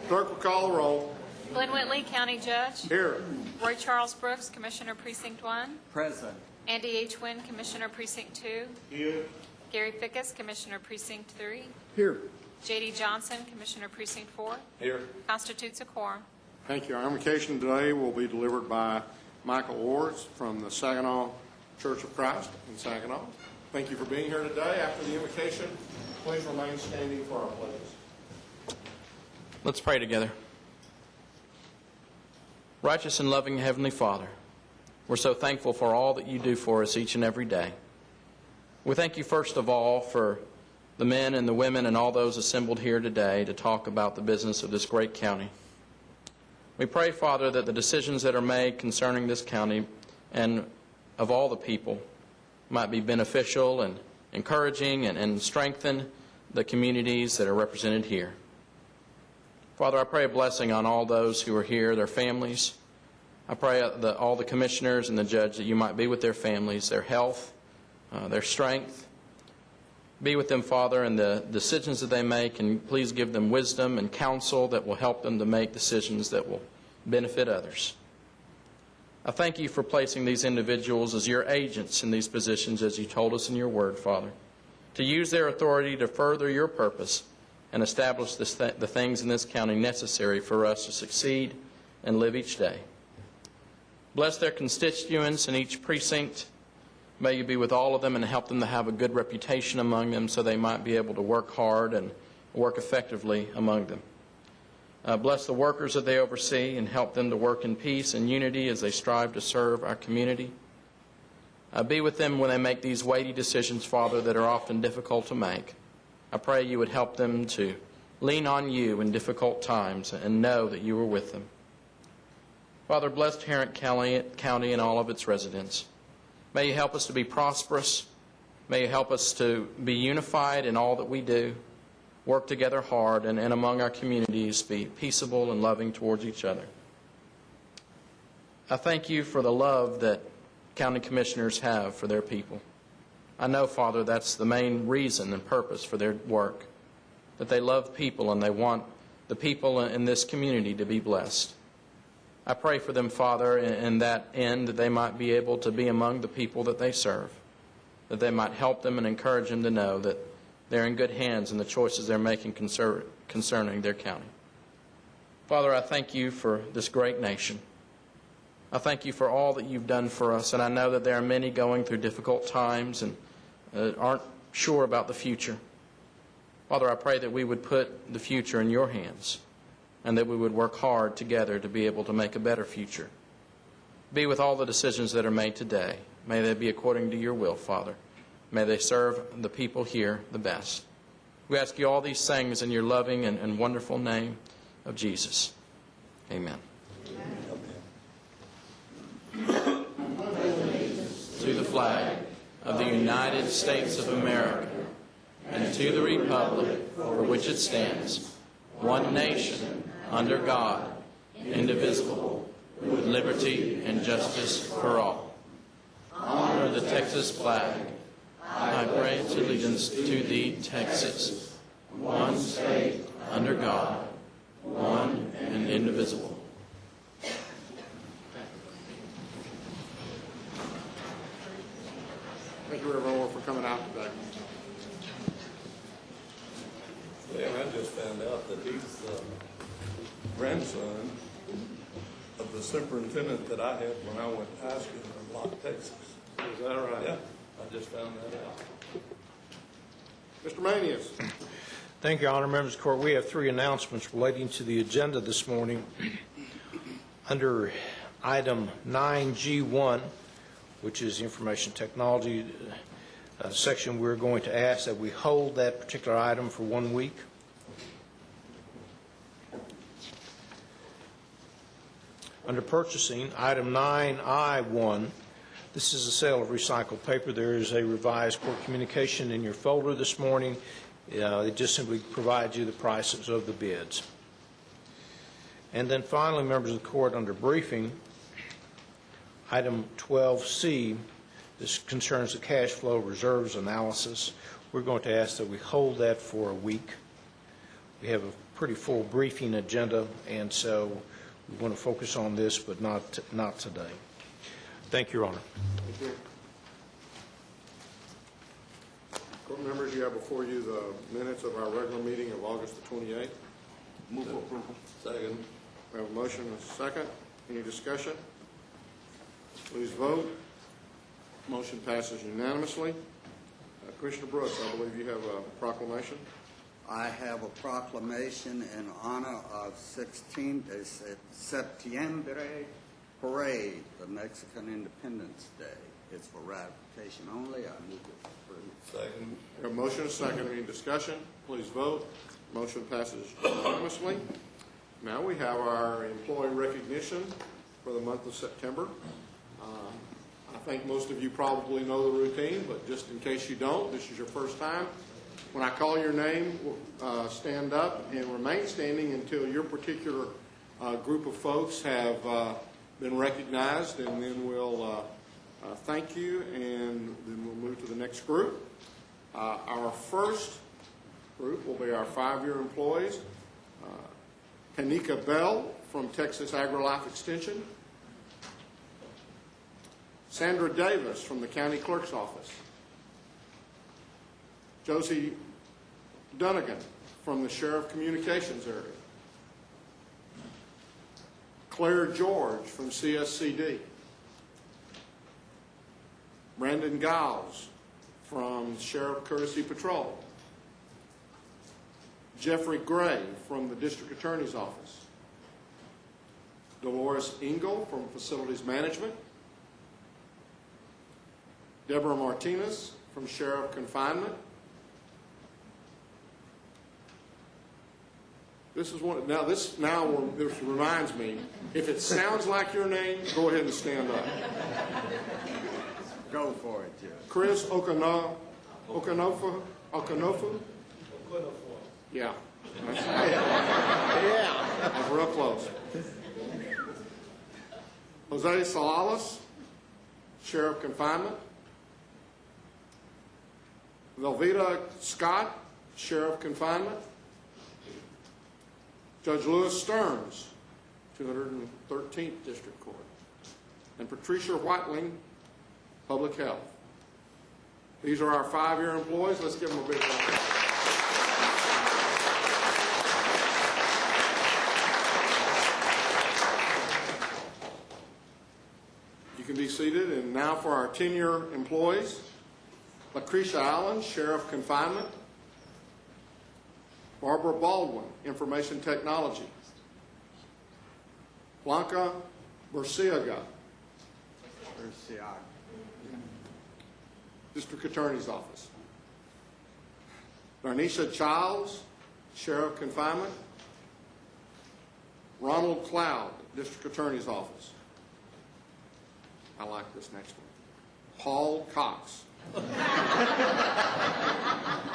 Clerk will call the roll. Glenn Whitley, County Judge. Here. Roy Charles Brooks, Commissioner Precinct 1. Present. Andy H. Wynn, Commissioner Precinct 2. Here. Gary Fickus, Commissioner Precinct 3. Here. J.D. Johnson, Commissioner Precinct 4. Here. Constitutes a quorum. Thank you. Our invocation today will be delivered by Michael Orrs from the Saginaw Church of Christ in Saginaw. Thank you for being here today. After the invocation, please remain standing for our pledges. Let's pray together. Righteous and loving Heavenly Father, we're so thankful for all that you do for us each and every day. We thank you first of all for the men and the women and all those assembled here today to talk about the business of this great county. We pray, Father, that the decisions that are made concerning this county and of all the people might be beneficial and encouraging and strengthen the communities that are represented here. Father, I pray a blessing on all those who are here, their families. I pray that all the commissioners and the judge that you might be with their families, their health, their strength. Be with them, Father, in the decisions that they make, and please give them wisdom and counsel that will help them to make decisions that will benefit others. I thank you for placing these individuals as your agents in these positions, as you told us in your word, Father, to use their authority to further your purpose and establish the things in this county necessary for us to succeed and live each day. Bless their constituents in each precinct. May you be with all of them and help them to have a good reputation among them so they might be able to work hard and work effectively among them. Bless the workers that they oversee and help them to work in peace and unity as they strive to serve our community. Be with them when they make these weighty decisions, Father, that are often difficult to make. I pray you would help them to lean on you in difficult times and know that you are with them. Father, bless Tarrant County and all of its residents. May you help us to be prosperous. May you help us to be unified in all that we do, work together hard, and among our communities be peaceable and loving towards each other. I thank you for the love that county commissioners have for their people. I know, Father, that's the main reason and purpose for their work, that they love people and they want the people in this community to be blessed. I pray for them, Father, in that end, that they might be able to be among the people that they serve, that they might help them and encourage them to know that they're in good hands in the choices they're making concerning their county. Father, I thank you for this great nation. I thank you for all that you've done for us, and I know that there are many going through difficult times and aren't sure about the future. Father, I pray that we would put the future in your hands and that we would work hard together to be able to make a better future. Be with all the decisions that are made today. May they be according to your will, Father. May they serve the people here the best. We ask you all these things in your loving and wonderful name of Jesus. Amen. To the flag of the United States of America and to the republic for which it stands, one nation, under God, indivisible, with liberty and justice for all. Honor the Texas flag. I pledge allegiance to thee, Texas, one state, under God, one and indivisible. Thank you, everyone, for coming out today. Yeah, I just found out that he's grandson of the superintendent that I had when I went to high school in Locke, Texas. Is that right? Yeah, I just found that out. Mr. Manius. Thank you, Honor Members of the Court. We have three announcements relating to the agenda this morning. Under item 9G1, which is information technology section, we're going to ask that we hold that particular item for 1 week. Under purchasing, item 9I1, this is a sale of recycled paper. There is a revised court communication in your folder this morning. It just simply provides you the prices of the bids. And then finally, members of the court, under briefing, item 12C, This concerns the cash flow reserves analysis. We're going to ask that we hold that for a week. We have a pretty full briefing agenda, and so we want to focus on this, but not today. Thank you, Your Honor. Thank you. Court members, you have before you the minutes of our regular meeting of August the 28th. Move for approval. Second. We have a motion and a second. Any discussion? Please vote. Motion passes unanimously. Commissioner Brooks, I believe you have a proclamation. I have a proclamation in honor of 16th de Septiembre Parade, the Mexican Independence Day. It's for ratification only. I move it for Second. We have a motion and a second. Any discussion? Please vote. Motion passes unanimously. Now we have our employee recognition for the month of September. I think most of you probably know the routine, but just in case you don't, this is your first time. When I call your name, stand up and remain standing until your particular group of folks have been recognized, and then we'll thank you, and then we'll move to the next group. Our first group will be our 5-year employees. Kanika Bell from Texas AgriLife Extension. Sandra Davis from the County Clerk's Office. Josie Dunnigan from the Sheriff Communications area. Claire George from CSCD. Brandon Giles from Sheriff Courtesy Patrol. Jeffrey Gray from the District Attorney's Office. Dolores Engel from Facilities Management. Deborah Martinez from Sheriff Confinement. This reminds me, if it sounds like your name, go ahead and stand up. Go for it, Judge. Chris Okanofa? Yeah. That's real close. Jose Salalas, Sheriff Confinement. Velveeta Scott, Sheriff Confinement. Judge Lewis Stearns, 213th District Court. And Patricia Whiteling, Public Health. These are our 5-year employees. Let's give them a big round. You can be seated. And now for our 10-year employees. Lucretia Allen, Sheriff Confinement. Barbara Baldwin, Information Technology. Blanca Burciaga, District Attorney's Office. Darnisha Childs, Sheriff Confinement. Ronald Cloud, District Attorney's Office. I like this next one. Paul Cox,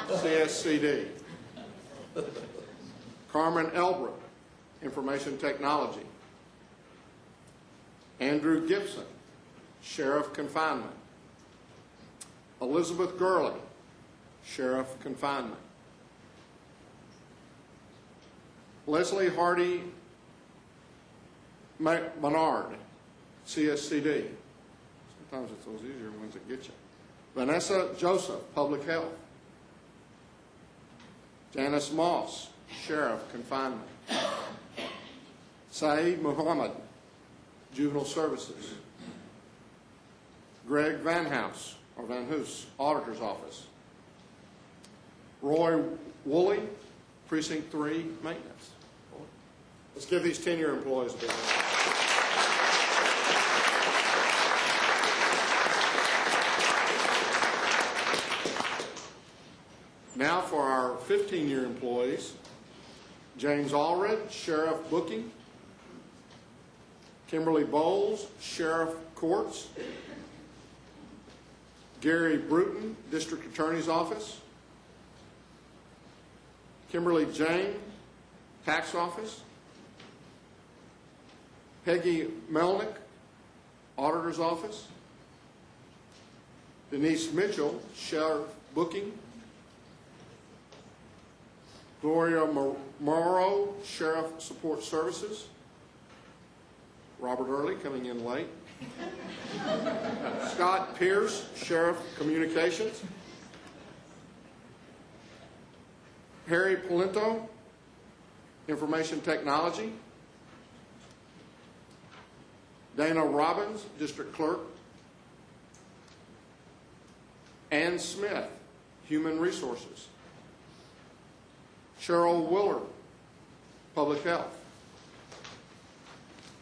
CSCD. Carmen Elbrook, Information Technology. Andrew Gibson, Sheriff Confinement. Elizabeth Gurley, Sheriff Confinement. Leslie Hardy Bernard, CSCD. Sometimes it's those easier ones that get you. Vanessa Joseph, Public Health. Janice Moss, Sheriff Confinement. Saeed Muhammad, Juvenile Services. Greg Van Hoos, Auditor's Office. Roy Woolley, Precinct 3, Maintenance. Let's give these 10-year employees a big round. Now for our 15-year employees, James Allred, Sheriff Booking. Kimberly Bowles, Sheriff Courts. Gary Bruton, District Attorney's Office. Kimberly Jane, Tax Office. Peggy Melnick, Auditor's Office. Denise Mitchell, Sheriff Booking. Gloria Morrow, Sheriff Support Services. Robert Early coming in late. Scott Pierce, Sheriff Communications. Harry Polento, Information Technology. Dana Robbins, District Clerk. Ann Smith, Human Resources. Cheryl Willard, Public Health.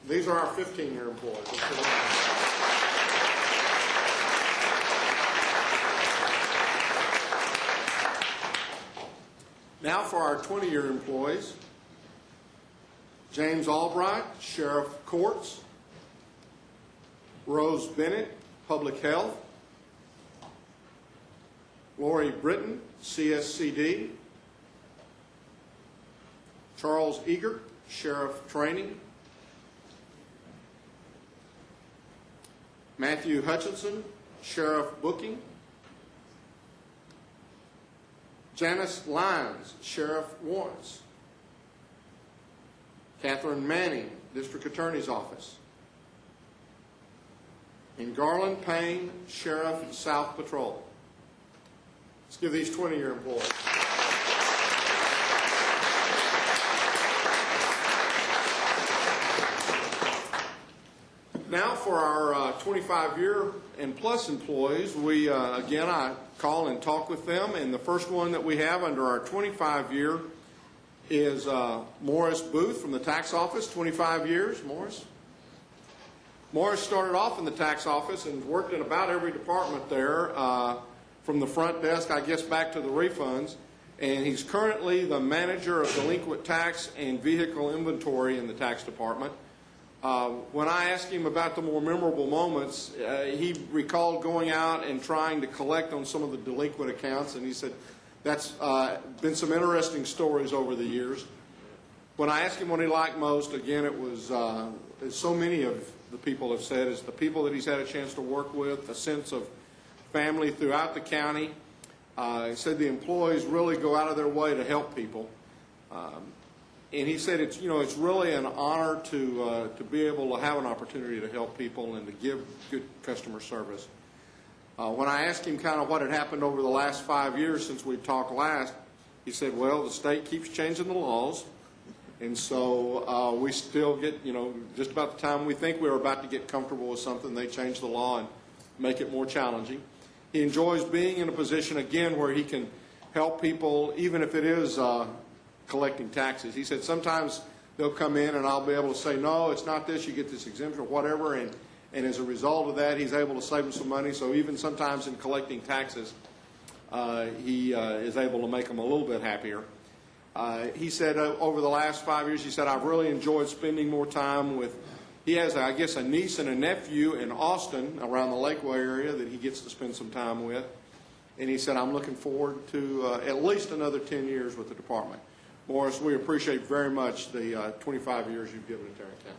These are our 15-year employees. Now for our 20-year employees. James Albright, Sheriff Courts. Rose Bennett, Public Health. Lori Britton, CSCD. Charles Eager, Sheriff Training. Matthew Hutchinson, Sheriff Booking. Janice Lyons, Sheriff Warrants. Catherine Manning, District Attorney's Office. And Garland Payne, Sheriff South Patrol. Let's give these 20-year employees. Now for our 25-year and plus employees, we again, I call and talk with them, and the first one that we have under our 25-year is Morris Booth from the tax office, 25 years. Morris started off in the tax office and worked in about every department there, from the front desk, I guess, back to the refunds, and he's currently the manager of delinquent tax and vehicle inventory in the tax department. When I asked him about the more memorable moments, he recalled going out and trying to collect on some of the delinquent accounts, and he said that's been some interesting stories over the years. When I asked him what he liked most, again, it was, as so many of the people have said, is the people that he's had a chance to work with, the sense of family throughout the county. He said the employees really go out of their way to help people. And he said it's really an honor to be able to have an opportunity to help people and to give good customer service. When I asked him kind of what had happened over the last 5 years since we talked last, he said, well, the state keeps changing the laws, and so we still get, just about the time we think we're about to get comfortable with something, they change the law and make it more challenging. He enjoys being in a position, again, where he can help people, even if it is collecting taxes. He said sometimes they'll come in and I'll be able to say, no, it's not this, you get this exemption or whatever, and as a result of that, he's able to save them some money. So even sometimes in collecting taxes, he is able to make them a little bit happier. He said over the last 5 years, he said, I've really enjoyed spending more time with, he has, I guess, a niece and a nephew in Austin around the Lakeway area that he gets to spend some time with. And he said, I'm looking forward to at least another 10 years with the department. Morris, we appreciate very much the 25 years you've given to Tarrant County.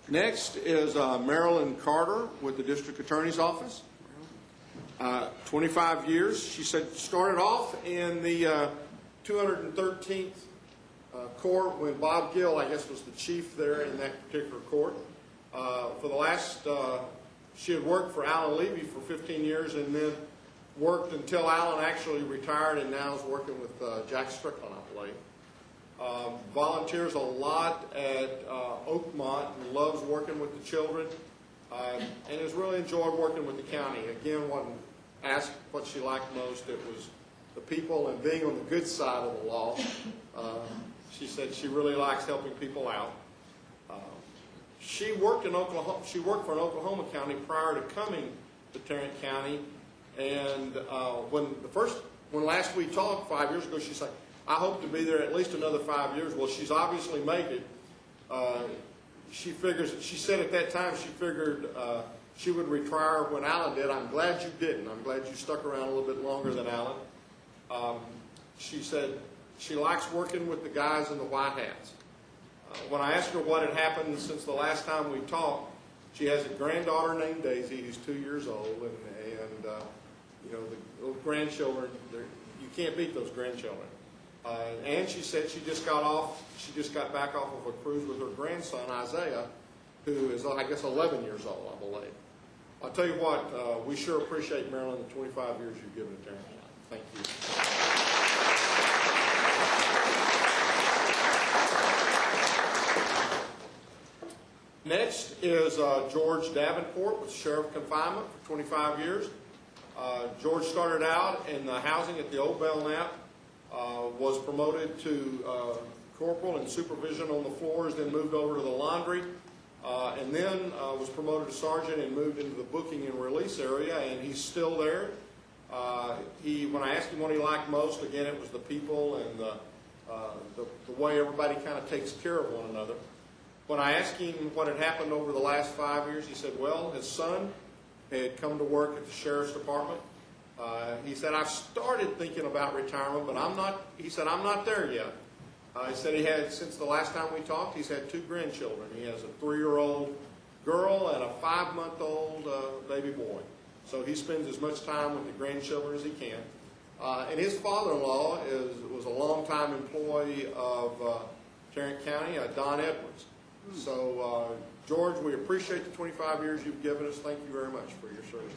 Next is Marilyn Carter with the District Attorney's Office. 25 years. She said started off in the 213th court when Bob Gill, I guess, was the chief there in that particular court. For the last, she had worked for Alan Levy for 15 years and then worked until Alan actually retired and now is working with Jack Strickland, I believe. Volunteers a lot at Oakmont and loves working with the children and has really enjoyed working with the county. Again, when asked what she liked most, it was the people and being on the good side of the law. She said she really likes helping people out. She worked in Oklahoma. She worked for an Oklahoma county prior to coming to Tarrant County. And when last we talked 5 years ago, she said, I hope to be there at least another 5 years. Well, she's obviously made it. She said at that time she figured she would retire when Alan did. I'm glad you didn't. I'm glad you stuck around a little bit longer than Alan. She said she likes working with the guys in the white hats. When I asked her what had happened since the last time we talked, she has a granddaughter named Daisy who's 2 years old, and you know, the little grandchildren, you can't beat those grandchildren. And she said she just got back off of a cruise with her grandson, Isaiah, who is, I guess, 11 years old, I believe. I'll tell you what, we sure appreciate, Marilyn, the 25 years you've given to Tarrant County. Thank you. Next is George Davenport with Sheriff Confinement for 25 years. George started out in the housing at the Old Belknap, was promoted to corporal and supervision on the floors, then moved over to the laundry, and then was promoted to sergeant and moved into the booking and release area, and he's still there. When I asked him what he liked most, again, it was the people and the way everybody kind of takes care of one another. When I asked him what had happened over the last 5 years, he said, well, his son had come to work at the Sheriff's Department. He said, I've started thinking about retirement, but I'm not there yet. He said since the last time we talked, he's had 2 grandchildren. He has a 3-year-old girl and a 5-month-old baby boy. So he spends as much time with the grandchildren as he can. And his father-in-law was a longtime employee of Tarrant County, Don Edwards. So, George, we appreciate the 25 years you've given us. Thank you very much for your service.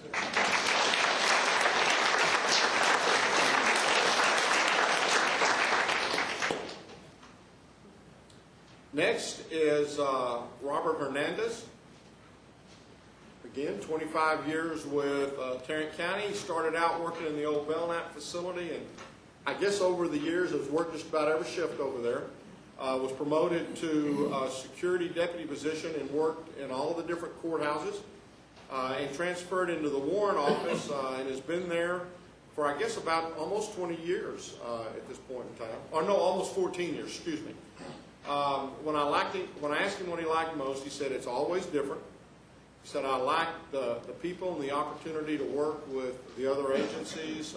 Next is Robert Hernandez. Again, 25 years with Tarrant County. He started out working in the old Belknap facility, and I guess over the years has worked just about every shift over there. Was promoted to a security deputy position and worked in all the different courthouses, and transferred into the Warren office and has been there for, I guess, about almost 20 years at this point in time. Or no, almost 14 years, excuse me. When I asked him what he liked most, he said it's always different. He said, I like the people and the opportunity to work with the other agencies.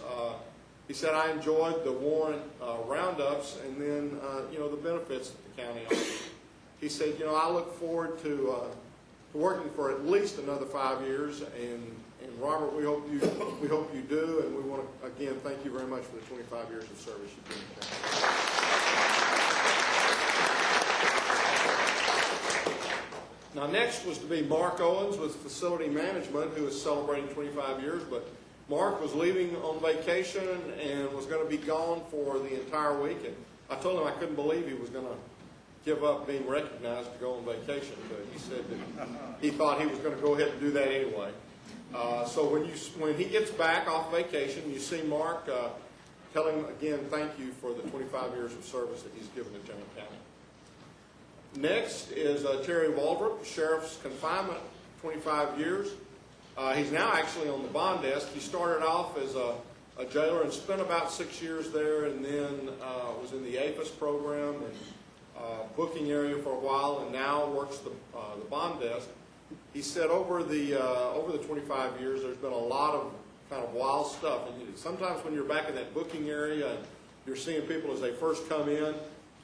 He said, I enjoyed the Warren roundups and then, the benefits that the county offers. He said, I look forward to working for at least another 5 years. And Robert, we hope you do. And we want to, again, thank you very much for the 25 years of service you've been with us. Now, next was to be Mark Owens with Facility Management, who is celebrating 25 years, but Mark was leaving on vacation and was going to be gone for the entire week. And I told him I couldn't believe he was going to give up being recognized to go on vacation, but he said that he thought he was going to go ahead and do that anyway. So when he gets back off vacation, you see Mark, tell him again thank you for the 25 years of service that he's given to Tarrant County. Next is Terry Waldrop, Sheriff's Confinement, 25 years. He's now actually on the bond desk. He started off as a jailer and spent about 6 years there, and then was in the APHIS program and booking area for a while, and now works the bond desk. He said over the 25 years, there's been a lot of kind of wild stuff. And sometimes when you're back in that booking area and you're seeing people as they first come in,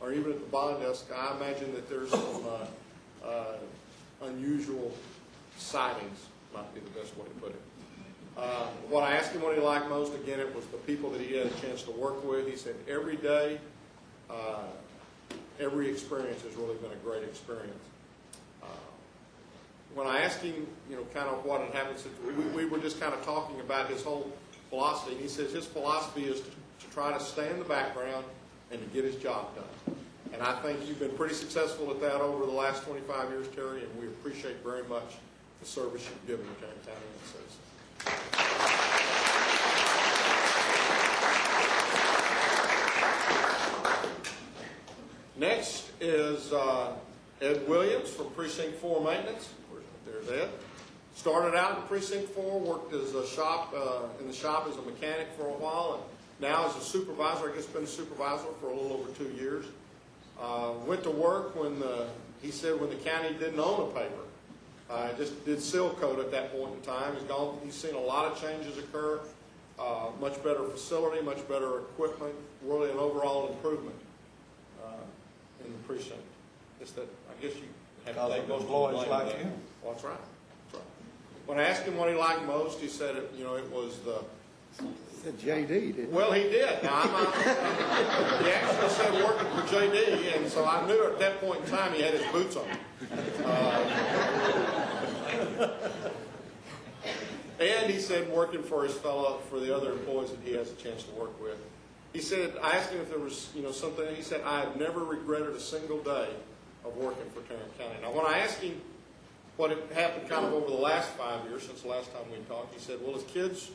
or even at the bond desk, I imagine that there's some unusual sightings, might be the best way to put it. What I asked him what he liked most, again, it was the people that he had a chance to work with. He said every day, every experience has really been a great experience. When I asked him, kind of what had happened, we were just kind of talking about his whole philosophy. And he says his philosophy is to try to stay in the background and to get his job done. And I think you've been pretty successful at that over the last 25 years, Terry, and we appreciate very much the service you've given to Tarrant County and citizens. Next is Ed Williams from Precinct 4 Maintenance. There's Ed. Started out in Precinct 4, worked as in the shop as a mechanic for a while, and now as a supervisor. I guess been a supervisor for a little over 2 years. Went to work when the county didn't own a paper. Just did seal coat at that point in time. He's seen a lot of changes occur. Much better facility, much better equipment, really an overall improvement in the precinct. Just that, I guess you had to Because take of most of the employees blame like for that. him. Well, that's right. That's right. When I asked him what he liked most, he said, it was the, Said JD, didn't well, he did. Now, he actually said working for JD, and so I knew at that point in time he had his boots on. And he said working for for the other employees that he has a chance to work with. He said, I asked him if there was, something, he said, I have never regretted a single day of working for Tarrant County. Now, when I asked him what had happened kind of over the last 5 years, since the last time we talked, he said, well, his kids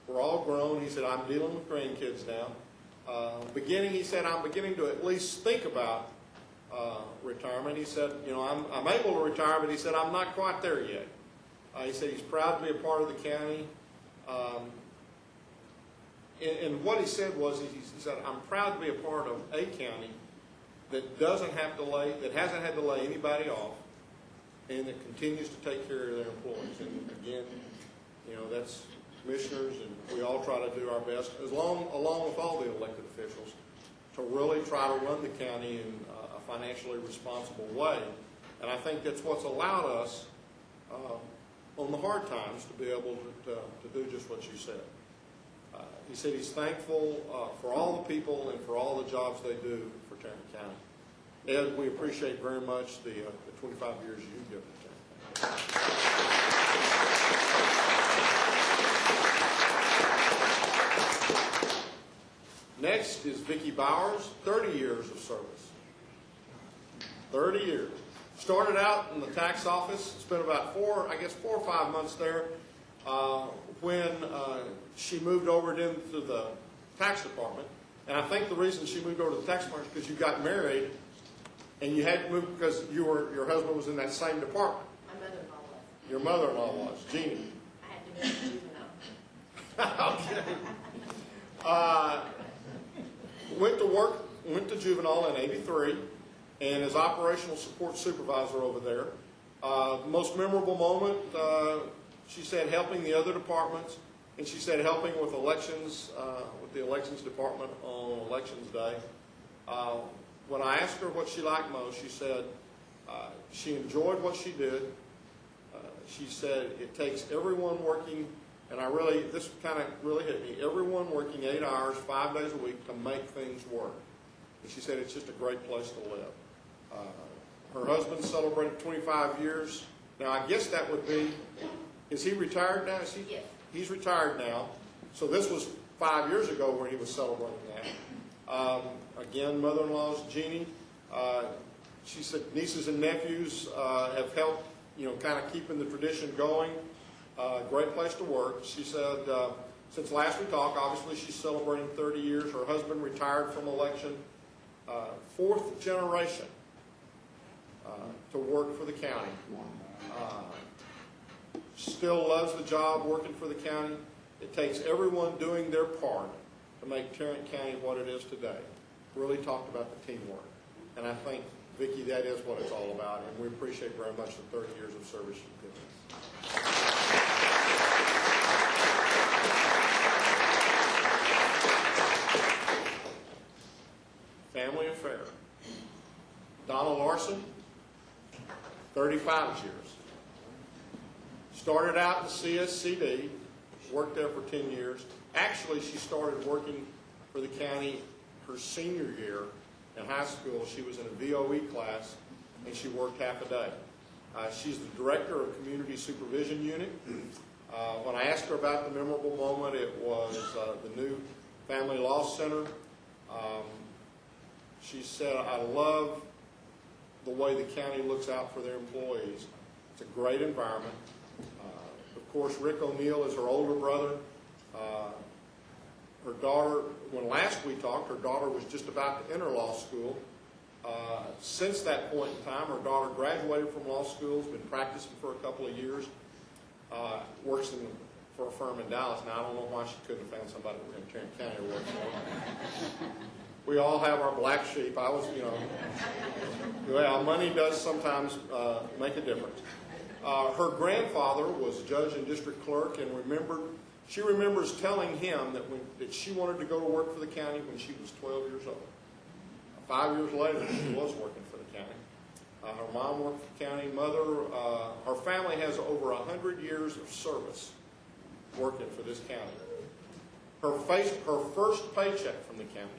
were all grown. He said, I'm dealing with grandkids now. He said, I'm beginning to at least think about retirement. He said, I'm able to retire, but he said, I'm not quite there yet. He said he's proud to be a part of the county. And what he said was, he said, I'm proud to be a part of a county that hasn't had to lay anybody off, and that continues to take care of their employees. And again, that's commissioners, and we all try to do our best, along with all the elected officials, to really try to run the county in a financially responsible way. And I think that's what's allowed us, on the hard times, to be able to do just what you said. He said he's thankful for all the people and for all the jobs they do for Tarrant County. Ed, we appreciate very much the 25 years you've given to Tarrant County. Next is Vicki Bowers, 30 years of service. 30 years. Started out in the tax office, spent about 4 or 5 months there when she moved over into the tax department. And I think the reason she moved over to the tax department is because you got married and you had to move because your husband was in that same department. My mother-in-law was. Your mother-in-law was, Jeannie. I had to move to juvenile. Okay. Went to juvenile in '83, and as operational support supervisor over there. Most memorable moment, she said helping the other departments, and she said helping with elections, with the elections department on elections day. When I asked her what she liked most, she said she enjoyed what she did. She said it takes everyone working, and this kind of really hit me, everyone working 8 hours, 5 days a week to make things work. And she said it's just a great place to live. Her husband celebrated 25 years. Now, I guess that would be, is he retired now? Yes. He's retired now. So this was 5 years ago when he was celebrating that. Again, mother-in-law's Jeannie. She said nieces and nephews have helped, kind of keeping the tradition going. Great place to work. She said, since last we talked, obviously she's celebrating 30 years. Her husband retired from election. 4th generation to work for the county. Still loves the job working for the county. It takes everyone doing their part to make Tarrant County what it is today. Really talked about the teamwork. And I think, Vicki, that is what it's all about, and we appreciate very much the 30 years of service you've given us. Family affair. Donna Larson, 35 years. Started out in CSCD, worked there for 10 years. Actually, she started working for the county her senior year in high school. She was in a VOE class, and she worked half a day. She's the director of Community Supervision Unit. When I asked her about the memorable moment, it was the new Family Law Center. She said, I love the way the county looks out for their employees. It's a great environment. Of course, Rick O'Neill is her older brother. Her daughter, when last we talked, her daughter was just about to enter law school. Since that point in time, her daughter graduated from law school, has been practicing for a couple of years, works for a firm in Dallas. Now, I don't know why she couldn't have found somebody in Tarrant County to work for. We all have our black sheep. Well, money does sometimes make a difference. Her grandfather was judge and district clerk, and she remembers telling him that she wanted to go to work for the county when she was 12 years old. 5 years later, she was working for the county. Her mom worked for the county. Mother, her family has over 100 years of service working for this county. Her first paycheck from the county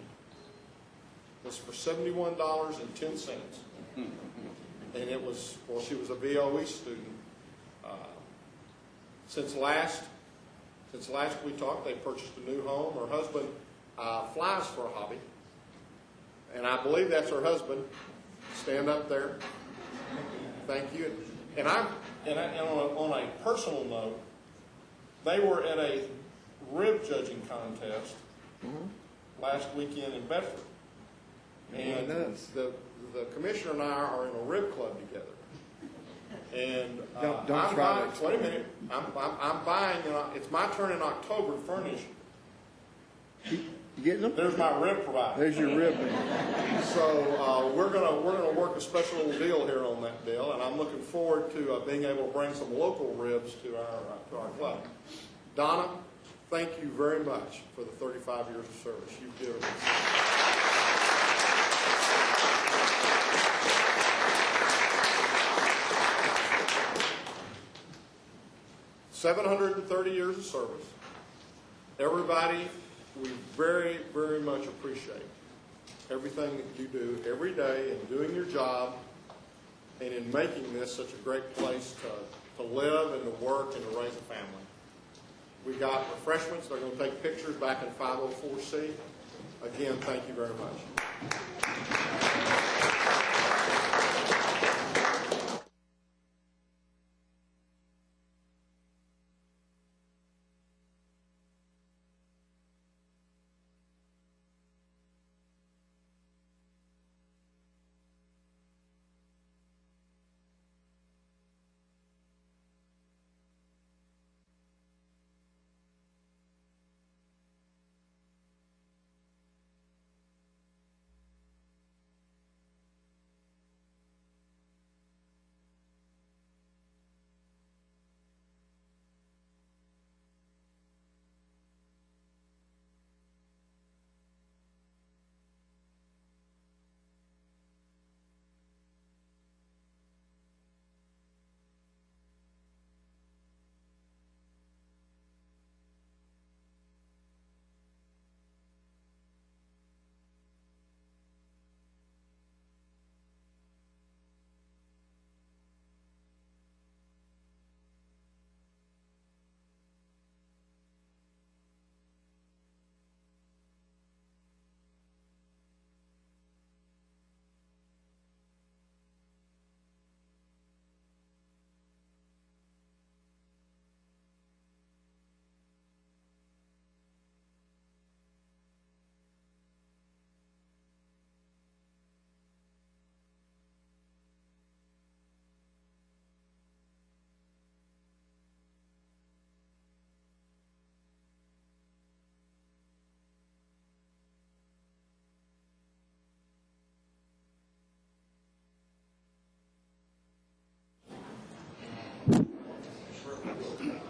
was for $71.10. And it was, well, she was a VOE student. Since last we talked, they purchased a new home. Her husband flies for a hobby. And I believe that's her husband. Stand up there. Thank you. And on a personal note, they were at a rib judging contest last weekend in Bedford. And the commissioner and I are in a rib club together. And Don't I'm try buying, to wait a minute, I'm buying, it's my turn in October to furnish. You getting them? There's my rib provider. There's your rib man. So we're gonna work a special little deal here on that deal, and I'm looking forward to being able to bring some local ribs to our club. Donna, thank you very much for the 35 years of service you've given us. 730 years of service. Everybody, we very, very much appreciate everything that you do every day in doing your job and in making this such a great place to live and to work and to raise a family. We got refreshments. They're going to take pictures back in 504C. Again, thank you very much.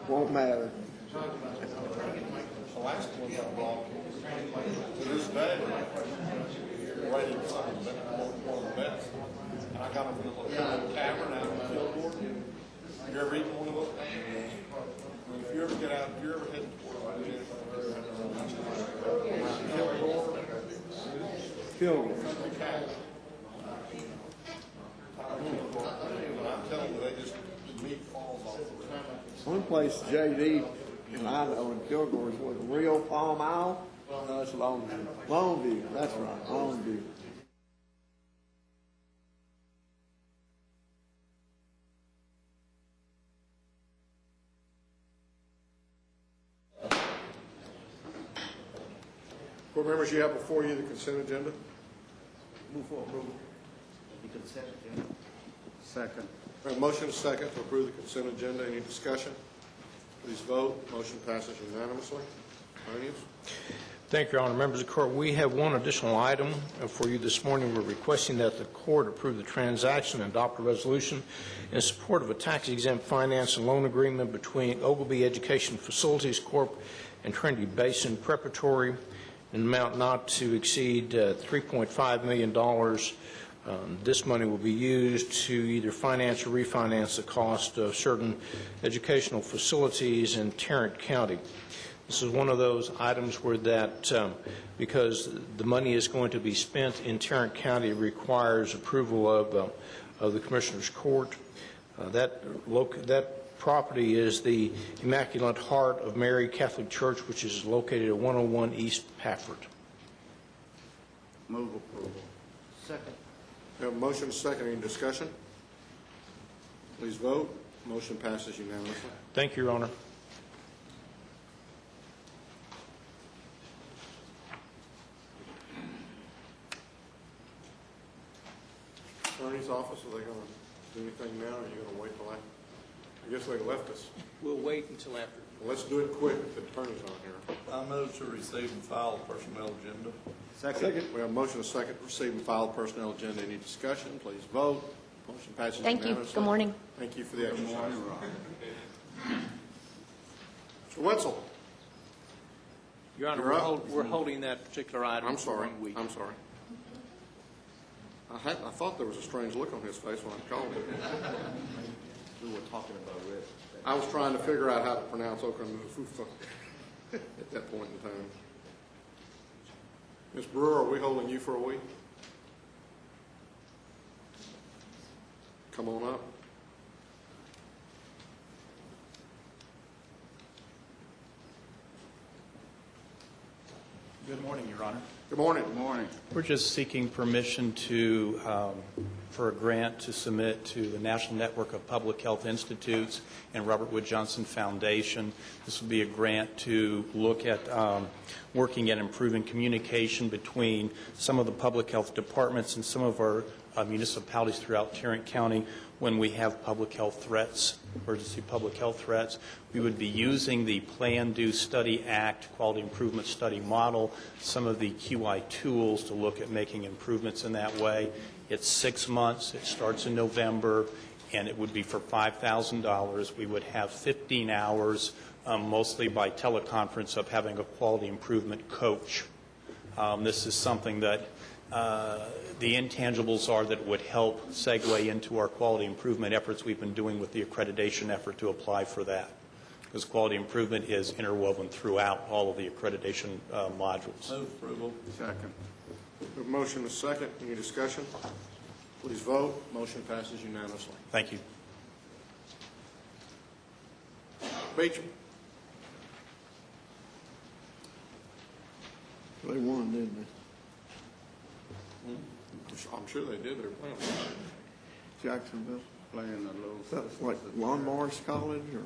Won't matter. The last one I brought, to this day, waiting for some of the best. And I got them from the little tavern out in Kilgore. You ever eaten one of those? If you ever get out, if you ever head toward Kilgore. I'm telling you, they just, the meat falls off the rib. One place JD and I know in Kilgore is what, Real Palm Isle? No, it's Longview. Longview, that's right, Longview. Board members, you have before you the consent agenda. Move for approval. The consent agenda. Second. We have a motion and a second to approve the consent agenda. Any discussion? Please vote. Motion passes unanimously. Arrhenius? Thank you, Your Honor. Members of the Court, we have one additional item for you this morning. We're requesting that the Court approve the transaction and adopt a resolution in support of a tax-exempt finance and loan agreement between Ogilvy Education Facilities Corp. and Trinity Basin Preparatory in an amount not to exceed $3.5 million This money will be used to either finance or refinance the cost of certain educational facilities in Tarrant County. This is one of those items where that, because the money is going to be spent in Tarrant County, requires approval of the Commissioners Court. That property is the Immaculate Heart of Mary Catholic Church, which is located at 101 East Pafford. Move approval. Second. We have a motion, second. Any discussion? Please vote. Motion passes unanimously. Thank you, Your Honor. Attorney's office, are they going to do anything now, or are you going to wait till after? I guess they left us. We'll wait until after. Well, let's do it quick if the attorney's not here. I move to receive and file personnel agenda. Second. We have a motion, second, receive and file personnel agenda. Any discussion? Please vote. Motion passes Thank you. unanimously. Good morning. Thank you for the exercise. Mr. Wetzel. Your Honor, You're up. we're holding that particular item I'm for sorry. 1 week. I'm sorry. I thought there was a strange look on his face when I called him. We were talking about it. I was trying to figure out how to pronounce Okamufufa at that point in time. Ms. Brewer, are we holding you for a week? Come on up. Good morning, Your Honor. Good morning. Good morning. We're just seeking permission to, for a grant to submit to the National Network of Public Health Institutes and Robert Wood Johnson Foundation. This will be a grant to look at working at improving communication between some of the public health departments and some of our municipalities throughout Tarrant County when we have public health threats, emergency public health threats. We would be using the Plan, Do, Study Act Quality Improvement Study Model, some of the QI tools to look at making improvements in that way. It's 6 months. It starts in November, and it would be for $5,000. We would have 15 hours, mostly by teleconference, of having a quality improvement coach. This is something that the intangibles are that would help segue into our quality improvement efforts we've been doing with the accreditation effort to apply for that, because quality improvement is interwoven throughout all of the accreditation modules. Move approval. Second. We have a motion, a second. Any discussion? Please vote. Motion passes unanimously. Thank you. Beecham. They won, didn't they? I'm sure they did. They're playing. Jacksonville. Playing the little. That's like Lawnmowers College or?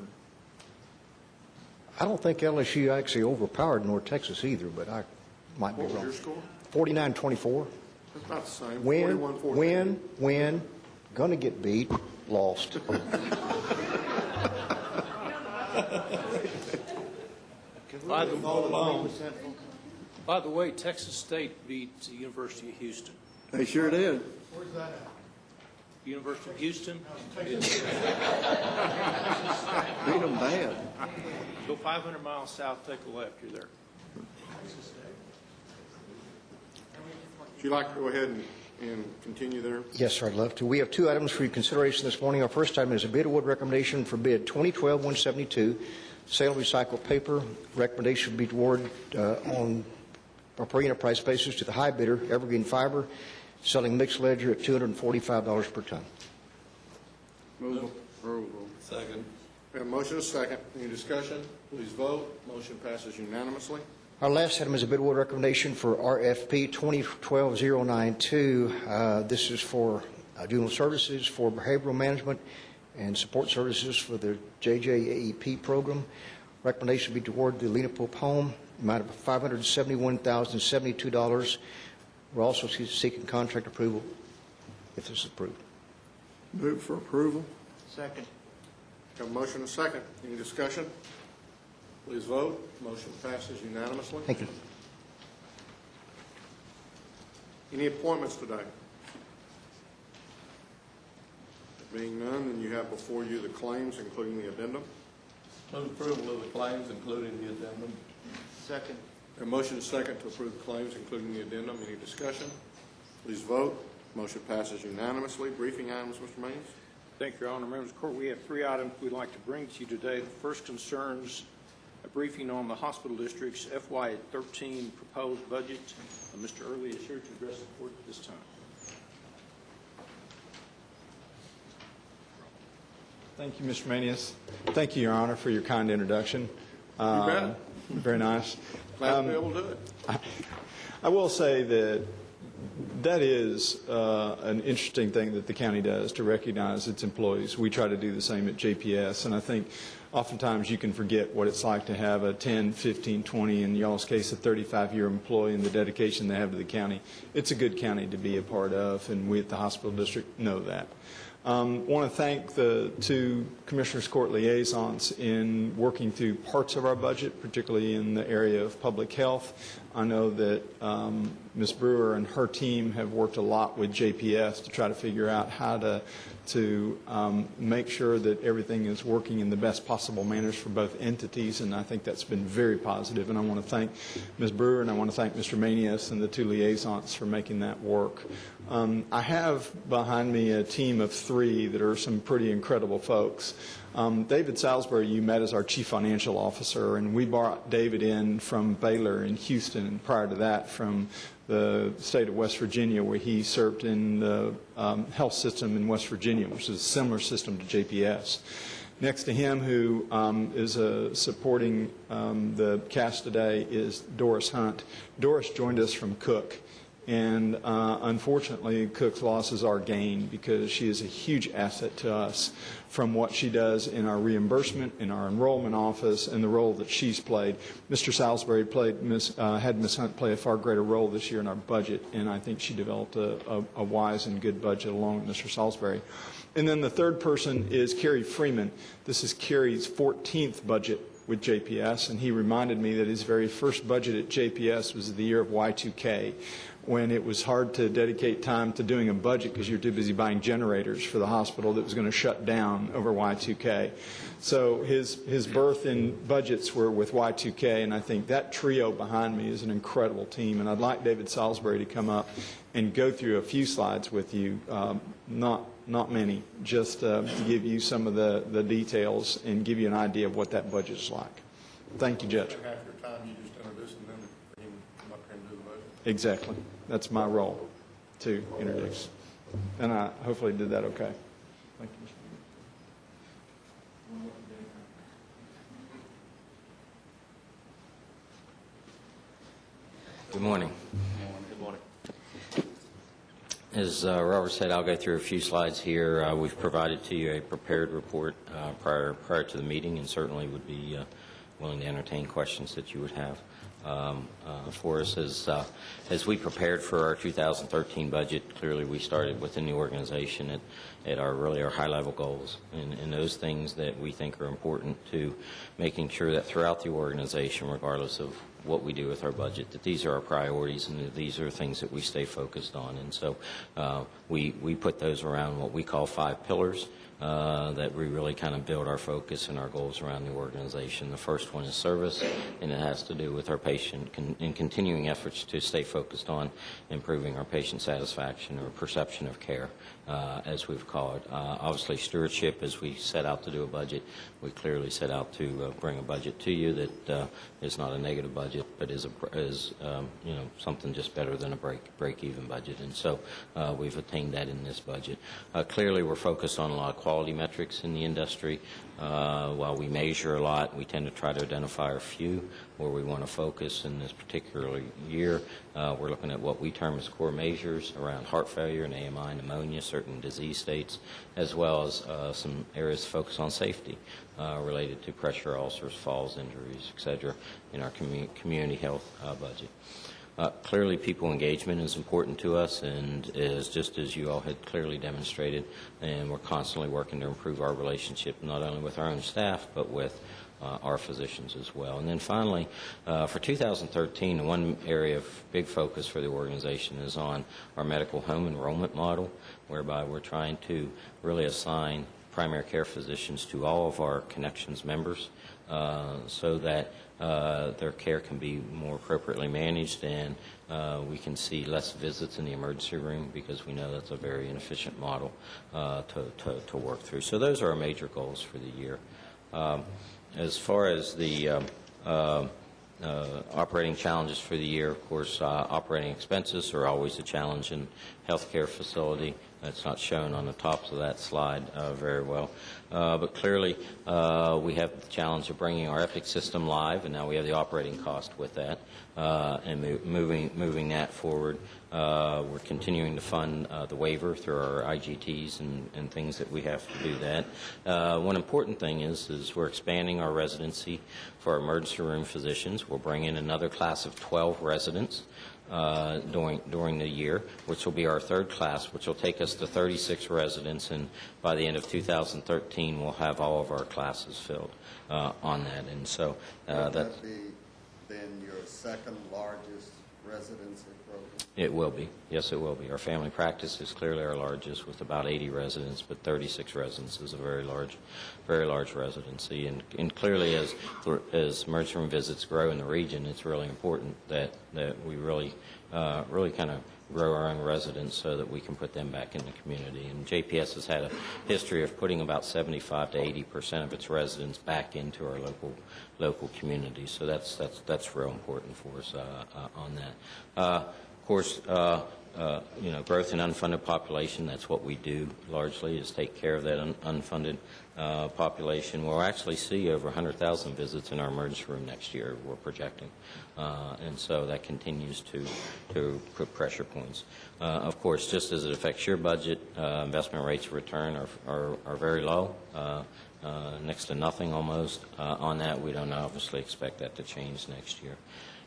I don't think LSU actually overpowered North Texas either, but I might be What was wrong. your score? 49-24. It's about the same. Win, 41-14. win, gonna get beat, lost. By the way, Texas State beat the University of Houston. They sure did. University of Houston, Beat them bad. go 500 miles south, take a left, you're there. Would you like to go ahead and continue there? Yes, sir, I'd love to. We have two items for your consideration this morning. Our first item is a bid award recommendation for bid 2012-172, sale of recycled paper. Recommendation would be to award on a per enterprise basis to the high bidder, Evergreen Fiber, selling mixed ledger at $245 per ton. Move approval. Second. We have a motion, a second. Any discussion? Please vote. Motion passes unanimously. Our last item is a bid award recommendation for RFP 2012-092. This is for juvenile services, for behavioral management, and support services for the JJAEP program. Recommendation would be toward the Lena Pope Home, amount of $571,072. We're also seeking contract approval if this is approved. Move for approval. Second. Have a motion, a second. Any discussion? Please vote. Motion passes unanimously. Thank you. Any appointments today? Being none, then you have before you the claims, including the addendum. Move approval of the claims, including the addendum. A motion is second to approve the claims, including the addendum. Any discussion? Please vote. Motion passes unanimously. Briefing items, Mr. Mays? Thank you, Your Honor. Members of the Court, we have 3 items we'd like to bring to you today. The first concerns a briefing on the hospital district's FY13 proposed budget. Mr. Early is here to address the Court at this time. Thank you, Mr. Manius. Thank you, Your Honor, for your kind introduction. You bet. Very nice. Glad to be able to do it. I will say that that is an interesting thing that the county does to recognize its employees. We try to do the same at JPS, and I think oftentimes you can forget what it's like to have a 10, 15, 20, in y'all's case, a 35-year employee and the dedication they have to the county. It's a good county to be a part of, and we at the hospital district know that. Want to thank the 2 Commissioners Court liaisons in working through parts of our budget, particularly in the area of public health. I know that Ms. Brewer and her team have worked a lot with JPS to try to figure out how to make sure that everything is working in the best possible manners for both entities, and I think that's been very positive. And I want to thank Ms. Brewer and I want to thank Mr. Manius and the 2 liaisons for making that work. I have behind me a team of 3 that are some pretty incredible folks. David Salisbury, you met as our Chief Financial Officer, and we brought David in from Baylor in Houston, and prior to that from the state of West Virginia, where he served in the health system in West Virginia, which is a similar system to JPS. Next to him, who is supporting the cast today, is Doris Hunt. Doris joined us from Cook. And unfortunately, Cook's loss is our gain because she is a huge asset to us from what she does in our reimbursement, in our enrollment office, and the role that she's played. Mr. Salisbury had Ms. Hunt play a far greater role this year in our budget, and I think she developed a wise and good budget along with Mr. Salisbury. And then the third person is Kerry Freeman. This is Kerry's 14th budget with JPS, and he reminded me that his very first budget at JPS was the year of Y2K, when it was hard to dedicate time to doing a budget because you're too busy buying generators for the hospital that was going to shut down over Y2K. So his birth in budgets were with Y2K, and I think that trio behind me is an incredible team. And I'd like David Salisbury to come up and go through a few slides with you, not many, just to give you some of the details and give you an idea of what that budget is like. Thank you, Judge. Half your time you just introduce and then bring him come up here and do the budget. Exactly. That's my role, to introduce. And I hopefully did that okay. Thank you, Mr. Good morning. Good morning. As Robert said, I'll go through a few slides here. We've provided to you a prepared report prior to the meeting, and certainly would be willing to entertain questions that you would have for us. As we prepared for our 2013 budget, clearly we started within the organization at our high-level goals, and those things that we think are important to making sure that throughout the organization, regardless of what we do with our budget, that these are our priorities and that these are things that we stay focused on. And so we put those around what we call 5 pillars that we really kind of build our focus and our goals around the organization. The first one is service, and it has to do with our patient and continuing efforts to stay focused on improving our patient satisfaction or perception of care, as we've called it. Obviously, stewardship, as we set out to do a budget, we clearly set out to bring a budget to you that is not a negative budget, but is something just better than a break-even budget. And so we've attained that in this budget. Clearly, we're focused on a lot of quality metrics in the industry. While we measure a lot, we tend to try to identify a few where we want to focus in this particular year. We're looking at what we term as core measures around heart failure and AMI, pneumonia, certain disease states, as well as some areas to focus on safety related to pressure ulcers, falls, injuries, etc. in our community health budget. Clearly, people engagement is important to us, and is just as you all had clearly demonstrated, and we're constantly working to improve our relationship not only with our own staff, but with our physicians as well. And then finally, for 2013, the one area of big focus for the organization is on our medical home enrollment model, whereby we're trying to really assign primary care physicians to all of our Connections members so that their care can be more appropriately managed, and we can see less visits in the emergency room, because we know that's a very inefficient model to work through. So those are our major goals for the year. As far as the operating challenges for the year, of course, operating expenses are always a challenge in healthcare facility. It's not shown on the top of that slide very well. But clearly, we have the challenge of bringing our Epic system live, and now we have the operating cost with that, and moving that forward. We're continuing to fund the waiver through our IGTs and things that we have to do that. One important thing is we're expanding our residency for our emergency room physicians. We'll bring in another class of 12 residents during the year, which will be our third class, which will take us to 36 residents, and by the end of 2013, we'll have all of our classes filled on that. And so Would that be then your second largest residency program? It will be. Yes, it will be. Our family practice is clearly our largest, with about 80 residents, but 36 residents is a very large residency. And clearly, as emergency room visits grow in the region, it's really important that we really kind of grow our own residents so that we can put them back in the community. And JPS has had a history of putting about 75 to 80% of its residents back into our local community. So that's real important for us on that. Of course, growth in unfunded population, that's what we do largely, is take care of that unfunded population. We'll actually see over 100,000 visits in our emergency room next year, we're projecting. And so that continues to put pressure points. Of course, just as it affects your budget, investment rates of return are very low, next to nothing almost. On that, we don't obviously expect that to change next year.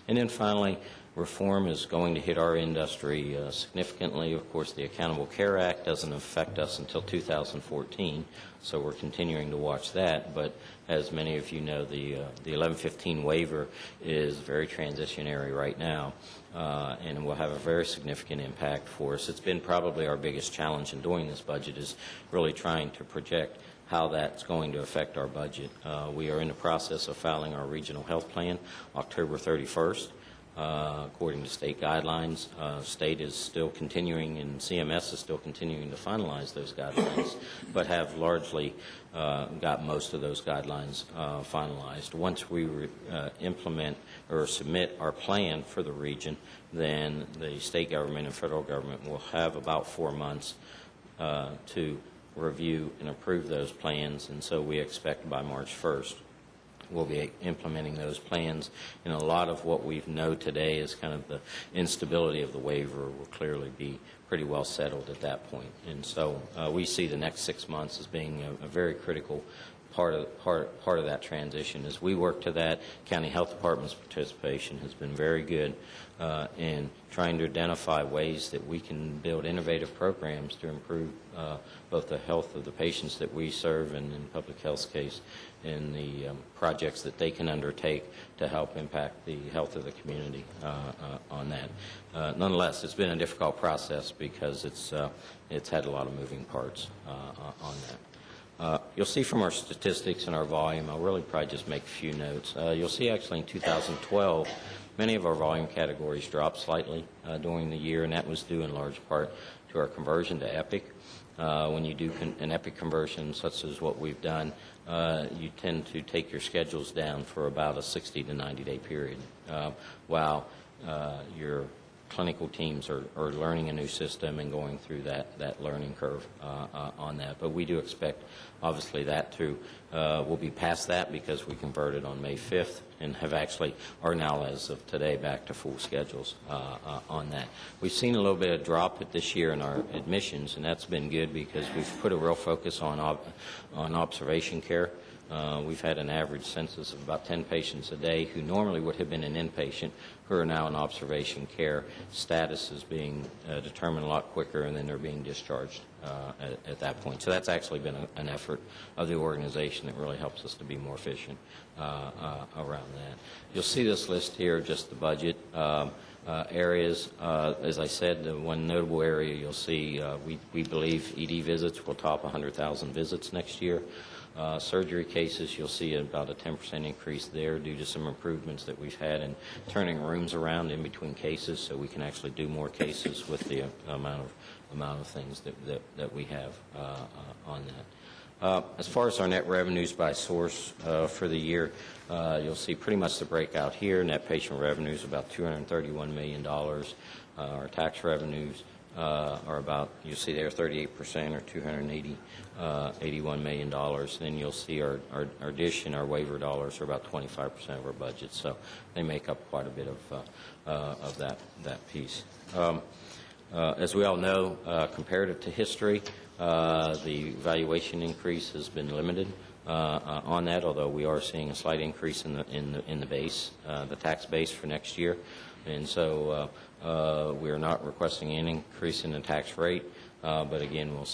And then finally, reform is going to hit our industry significantly. Of course, the Accountable Care Act doesn't affect us until 2014, so we're continuing to watch that. But as many of you know, the 1115 waiver is very transitionary right now, and will have a very significant impact for us. It's been probably our biggest challenge in doing this budget, is really trying to project how that's going to affect our budget. We are in the process of filing our regional health plan October 31st. According to state guidelines, state is still continuing, and CMS is still continuing to finalize those guidelines, but have largely got most of those guidelines finalized. Once we implement or submit our plan for the region, then the state government and federal government will have about 4 months to review and approve those plans, and so we expect by March 1st we'll be implementing those plans. And a lot of what we know today is kind of the instability of the waiver will clearly be pretty well settled at that point. And so we see the next 6 months as being a very critical part of that transition. As we work to that, County Health Department's participation has been very good in trying to identify ways that we can build innovative programs to improve both the health of the patients that we serve, and in public health's case, in the projects that they can undertake to help impact the health of the community on that. Nonetheless, it's been a difficult process because it's had a lot of moving parts on that. You'll see from our statistics and our volume, I'll really probably just make a few notes. You'll see actually in 2012, many of our volume categories dropped slightly during the year, and that was due in large part to our conversion to Epic. When you do an Epic conversion, such as what we've done, you tend to take your schedules down for about a 60 to 90-day period, while your clinical teams are learning a new system and going through that learning curve on that. But we do expect, obviously, that to we'll be past that because we converted on May 5th and are now, as of today, back to full schedules on that. We've seen a little bit of drop this year in our admissions, and that's been good because we've put a real focus on observation care. We've had an average census of about 10 patients a day who normally would have been an inpatient, who are now in observation care. Status is being determined a lot quicker, and then they're being discharged at that point. So that's actually been an effort of the organization that really helps us to be more efficient around that. You'll see this list here, just the budget areas. As I said, the one notable area you'll see, we believe ED visits will top 100,000 visits next year. Surgery cases, you'll see about a 10% increase there due to some improvements that we've had in turning rooms around in between cases, so we can actually do more cases with the amount of things that we have on that. As far as our net revenues by source for the year, you'll see pretty much the breakout here. Net patient revenues about $231 million. Our tax revenues are about, you see there, 38% or $281 million. Then you'll see our dish and our waiver dollars are about 25% of our budget, so they make up quite a bit of that piece. As we all know, comparative to history, the valuation increase has been limited on that, although we are seeing a slight increase in the base, the tax base for next year. And so we are not requesting an increase in the tax rate, but again, we're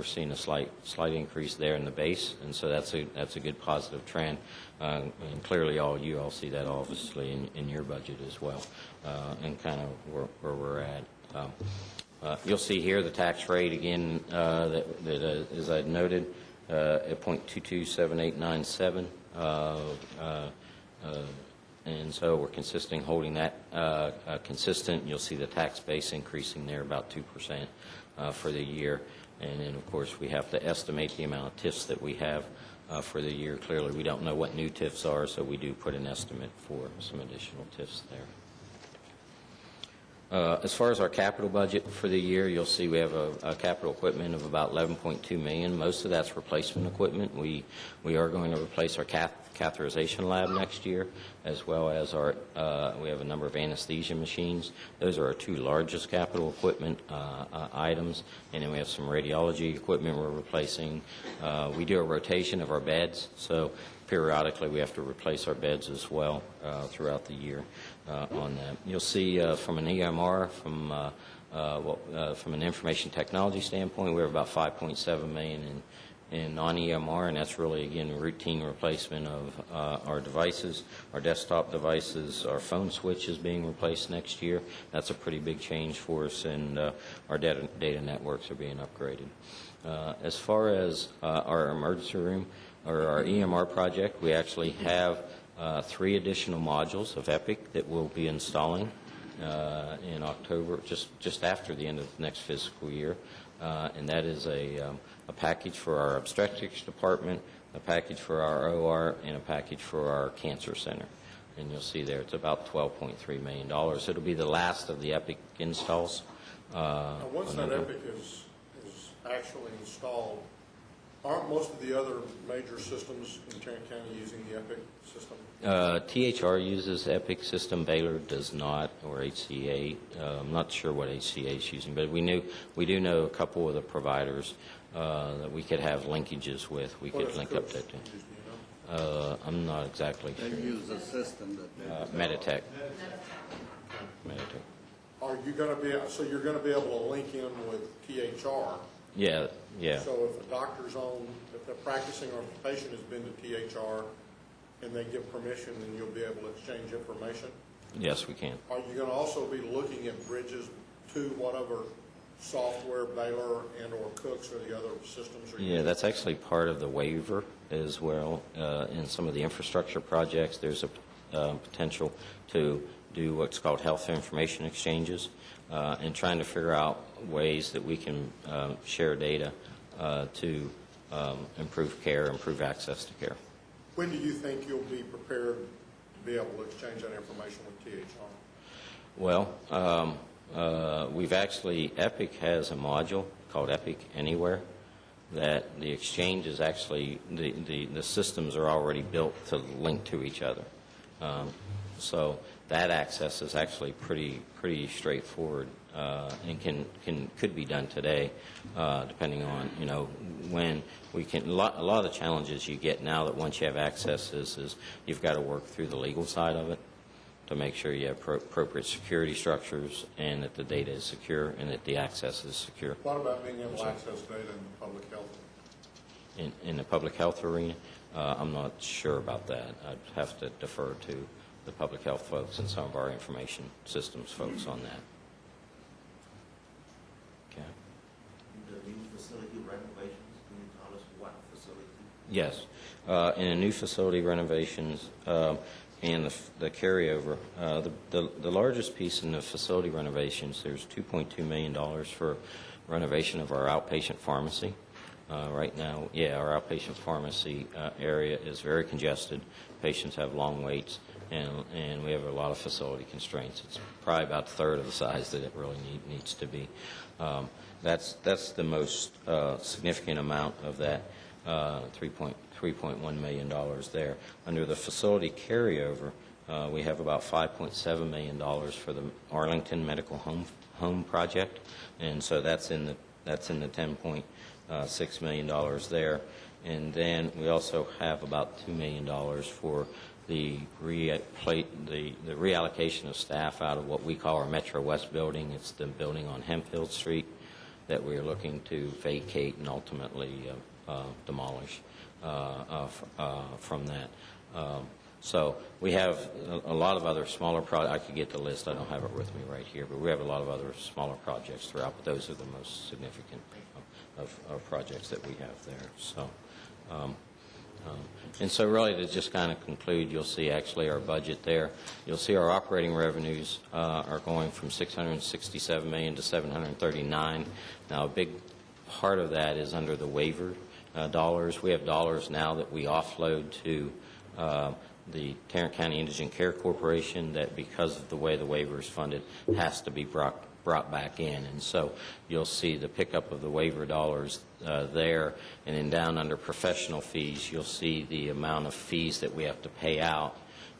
seeing a slight increase there in the base, and so that's a good positive trend. And clearly, you all see that obviously in your budget as well, and kind of where we're at. You'll see here the tax rate again, that as I noted, at 0.227897. And so we're holding that consistent. You'll see the tax base increasing there about 2% for the year. And then, of course, we have to estimate the amount of TIFs that we have for the year. Clearly, we don't know what new TIFs are, so we do put an estimate for some additional TIFs there. As far as our capital budget for the year, you'll see we have a capital equipment of about $11.2 million. Most of that's replacement equipment. We are going to replace our catheterization lab next year, as well as we have a number of anesthesia machines. Those are our two largest capital equipment items. And then we have some radiology equipment we're replacing. We do a rotation of our beds, so periodically we have to replace our beds as well throughout the year on that. You'll see from an EMR, from an information technology standpoint, we have about $5.7 million in non-EMR, and that's really, again, routine replacement of our devices, our desktop devices. Our phone switch is being replaced next year. That's a pretty big change for us, and our data networks are being upgraded. As far as our emergency room, or our EMR project, we actually have 3 additional modules of Epic that we'll be installing in October, just after the end of the next fiscal year. And that is a package for our obstetrics department, a package for our OR, and a package for our cancer center. And you'll see there it's about $12.3 million. It'll be the last of the Epic installs. Once that Epic is actually installed, aren't most of the other major systems in Tarrant County using the Epic system? THR uses Epic system. Baylor does not, or HCA. I'm not sure what HCA is using, but we do know a couple of the providers that we could have linkages with. We could link up that. I'm not exactly sure. They use a system that Meditech. Are you going to be, so you're going to be able to link in with THR? Yeah. So if a doctor's if they're practicing or if the patient has been to THR and they give permission, then you'll be able to exchange information? Yes, we can. Are you going to also be looking at bridges to whatever software Baylor and or Cooks or the other systems are using? Yeah, that's actually part of the waiver as well. In some of the infrastructure projects, there's a potential to do what's called health information exchanges and trying to figure out ways that we can share data to improve care, improve access to care. When do you think you'll be prepared to be able to exchange that information with THR? Well, we've actually, Epic has a module called Epic Anywhere that the exchange is actually, the systems are already built to link to each other. So that access is actually pretty straightforward and could be done today, depending on when we can. A lot of the challenges you get now that once you have access is you've got to work through the legal side of it to make sure you have appropriate security structures and that the data is secure and that the access is secure. What about being able to access data in the public health? In the public health arena, I'm not sure about that. I'd have to defer to the public health folks and some of our information systems folks on that. Okay. The new facility renovations, can you tell us what facility? Yes. In a new facility renovations and the carryover, the largest piece in the facility renovations, there's $2.2 million for renovation of our outpatient pharmacy. Right now, our outpatient pharmacy area is very congested. Patients have long waits, and we have a lot of facility constraints. It's probably about a third of the size that it really needs to be. That's the most significant amount of that $3.1 million there. Under the facility carryover, we have about $5.7 million for the Arlington Medical Home Project, and so that's in the $10.6 million there. And then we also have about $2 million for the reallocation of staff out of what we call our Metro West building. It's the building on Hemphill Street that we're looking to vacate and ultimately demolish from that. So we have a lot of other smaller projects. I could get the list. I don't have it with me right here, but we have a lot of other smaller projects throughout, but those are the most significant of projects that we have there. So, and so really to just kind of conclude, you'll see actually our budget there. You'll see our operating revenues are going from $667 million to $739. Now, a big part of that is under the waiver dollars. We have dollars now that we offload to the Tarrant County Indigent Care Corporation that, because of the way the waiver is funded, has to be brought back in. And so you'll see the pickup of the waiver dollars there. And then down under professional fees, you'll see the amount of fees that we have to pay out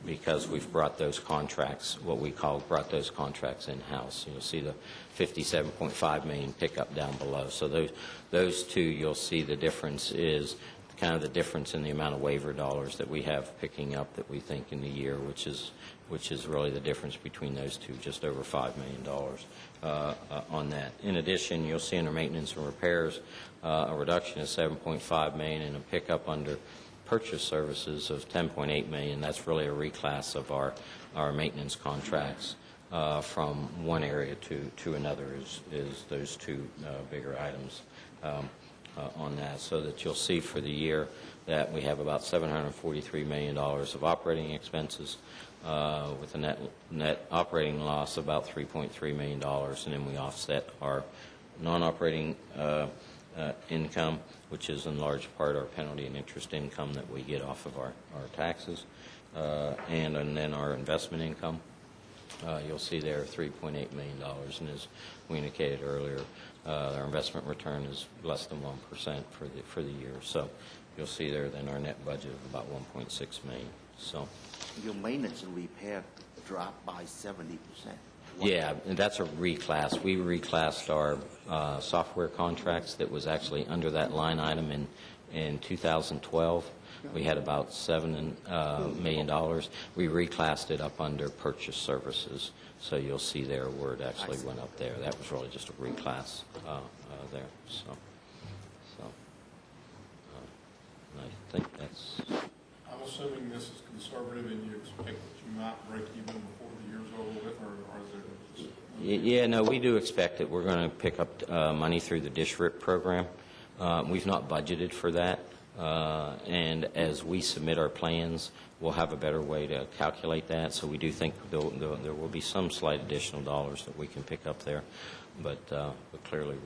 because we've brought those contracts, what we call brought those contracts in-house. You'll see the $57.5 million pickup down below. So those two, you'll see the difference is kind of the difference in the amount of waiver dollars that we have picking up that we think in the year, which is really the difference between those two, just over $5 million on that. In addition, you'll see under maintenance and repairs a reduction of $7.5 million and a pickup under purchase services of $10.8 million. That's really a reclass of our maintenance contracts from one area to another is those two bigger items on that, so that you'll see for the year that we have about $743 million of operating expenses with a net operating loss of about $3.3 million, and then we offset our non-operating income, which is in large part our penalty and interest income that we get off of our taxes, and then our investment income. You'll see there $3.8 million, and as we indicated earlier, our investment return is less than 1% for the year. So you'll see there then our net budget of about $1.6 million. So your maintenance and repair dropped by 70%. Yeah, and that's a reclass. We reclassed our software contracts that was actually under that line item in 2012. We had about $7 million. We reclassed it up under purchase services. So you'll see there where it actually went up there. That was really just a reclass there. So I think that's... I'm assuming this is conservative and you expect that you might break even before the year's over with, or is there... Yeah, no, we do expect that we're going to pick up money through the DSRIP program. We've not budgeted for that. And as we submit our plans, we'll have a better way to calculate that. So we do think there will be some slight additional dollars that we can pick up there. But clearly,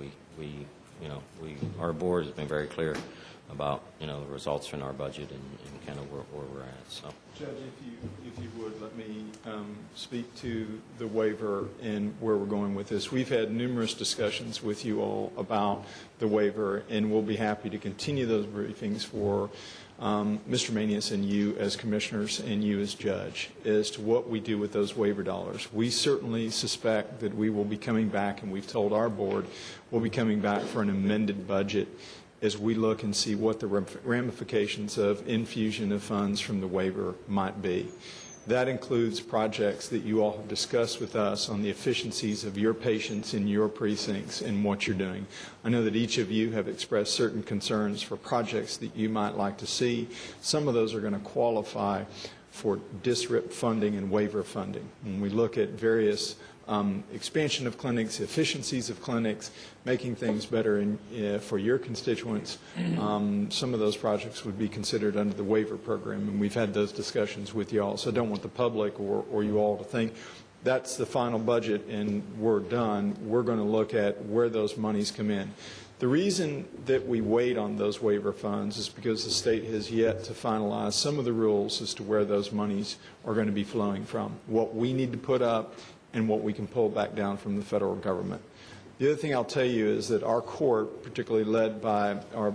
our board has been very clear about the results in our budget and kind of where we're at. So, Judge, if you would let me speak to the waiver and where we're going with this. We've had numerous discussions with you all about the waiver, and we'll be happy to continue those briefings for Mr. Manius and you as commissioners and you as judge as to what we do with those waiver dollars. We certainly suspect that we will be coming back, and we've told our board we'll be coming back for an amended budget as we look and see what the ramifications of infusion of funds from the waiver might be. That includes projects that you all have discussed with us on the efficiencies of your patients in your precincts and what you're doing. I know that each of you have expressed certain concerns for projects that you might like to see. Some of those are going to qualify for DSRIP funding and waiver funding. When we look at various expansion of clinics, efficiencies of clinics, making things better for your constituents, some of those projects would be considered under the waiver program, and we've had those discussions with you all. So I don't want the public or you all to think that's the final budget and we're done. We're going to look at where those monies come in. The reason that we wait on those waiver funds is because the state has yet to finalize some of the rules as to where those monies are going to be flowing from, what we need to put up and what we can pull back down from the federal government. The other thing I'll tell you is that our court, particularly led by our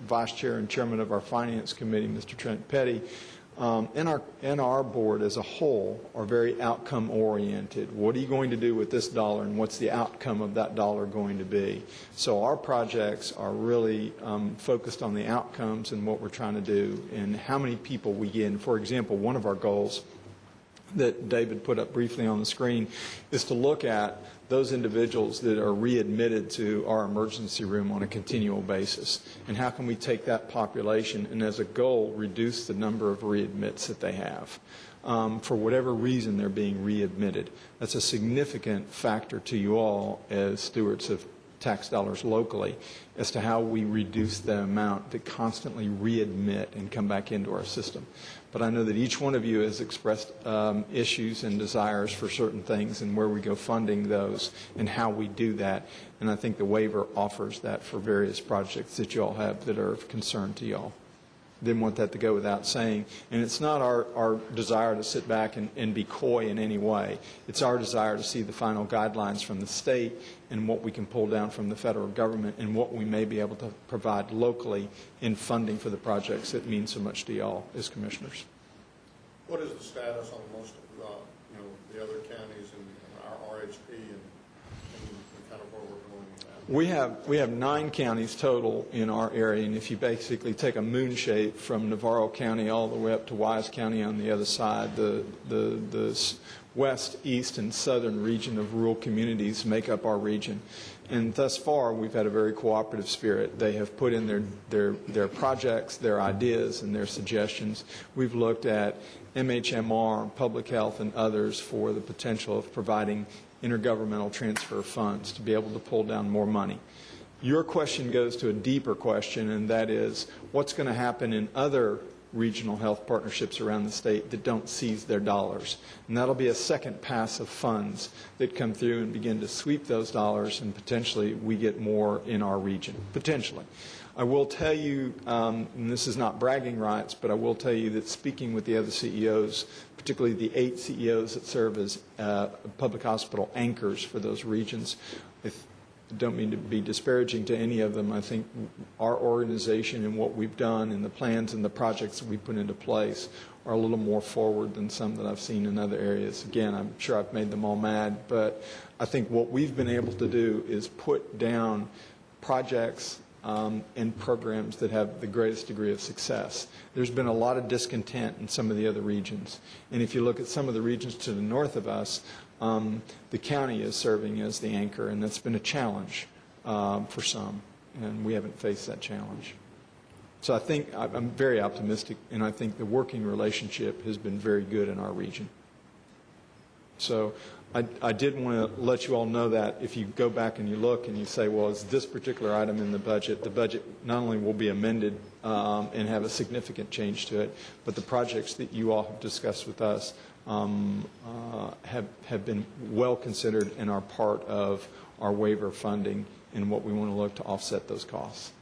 vice chair and chairman of our finance committee, Mr. Trent Petty, and our board as a whole are very outcome oriented. What are you going to do with this dollar, and what's the outcome of that dollar going to be? So our projects are really focused on the outcomes and what we're trying to do and how many people we get in. For example, one of our goals that David put up briefly on the screen is to look at those individuals that are readmitted to our emergency room on a continual basis, and how can we take that population and as a goal reduce the number of readmits that they have. For whatever reason they're being readmitted. That's a significant factor to you all as stewards of tax dollars locally as to how we reduce the amount that constantly readmit and come back into our system. But I know that each one of you has expressed issues and desires for certain things and where we go funding those and how we do that. And I think the waiver offers that for various projects that you all have that are of concern to you all. Didn't want that to go without saying. And it's not our desire to sit back and be coy in any way. It's our desire to see the final guidelines from the state and what we can pull down from the federal government and what we may be able to provide locally in funding for the projects that mean so much to you all as commissioners. What is the status on most of the other counties and our RHP and kind of where we're going with that? We have 9 counties total in our area, and if you basically take a moon shape from Navarro County all the way up to Wise County on the other side, the west, east, and southern region of rural communities make up our region. And thus far, we've had a very cooperative spirit. They have put in their projects, their ideas, and their suggestions. We've looked at MHMR, public health, and others for the potential of providing intergovernmental transfer funds to be able to pull down more money. Your question goes to a deeper question, and that is, what's going to happen in other regional health partnerships around the state that don't seize their dollars? And that'll be a second pass of funds that come through and begin to sweep those dollars, and potentially we get more in our region, potentially. I will tell you, and this is not bragging rights, but I will tell you that speaking with the other CEOs, particularly the 8 CEOs that serve as public hospital anchors for those regions, I don't mean to be disparaging to any of them. I think our organization and what we've done and the plans and the projects that we put into place are a little more forward than some that I've seen in other areas. Again, I'm sure I've made them all mad, but I think what we've been able to do is put down projects and programs that have the greatest degree of success. There's been a lot of discontent in some of the other regions. And if you look at some of the regions to the north of us, the county is serving as the anchor, and that's been a challenge for some, and we haven't faced that challenge. So I think I'm very optimistic, and I think the working relationship has been very good in our region. So I did want to let you all know that if you go back and you look and you say, well, is this particular item in the budget not only will be amended and have a significant change to it, but the projects that you all have discussed with us have been well considered and are part of our waiver funding and what we want to look to offset those costs.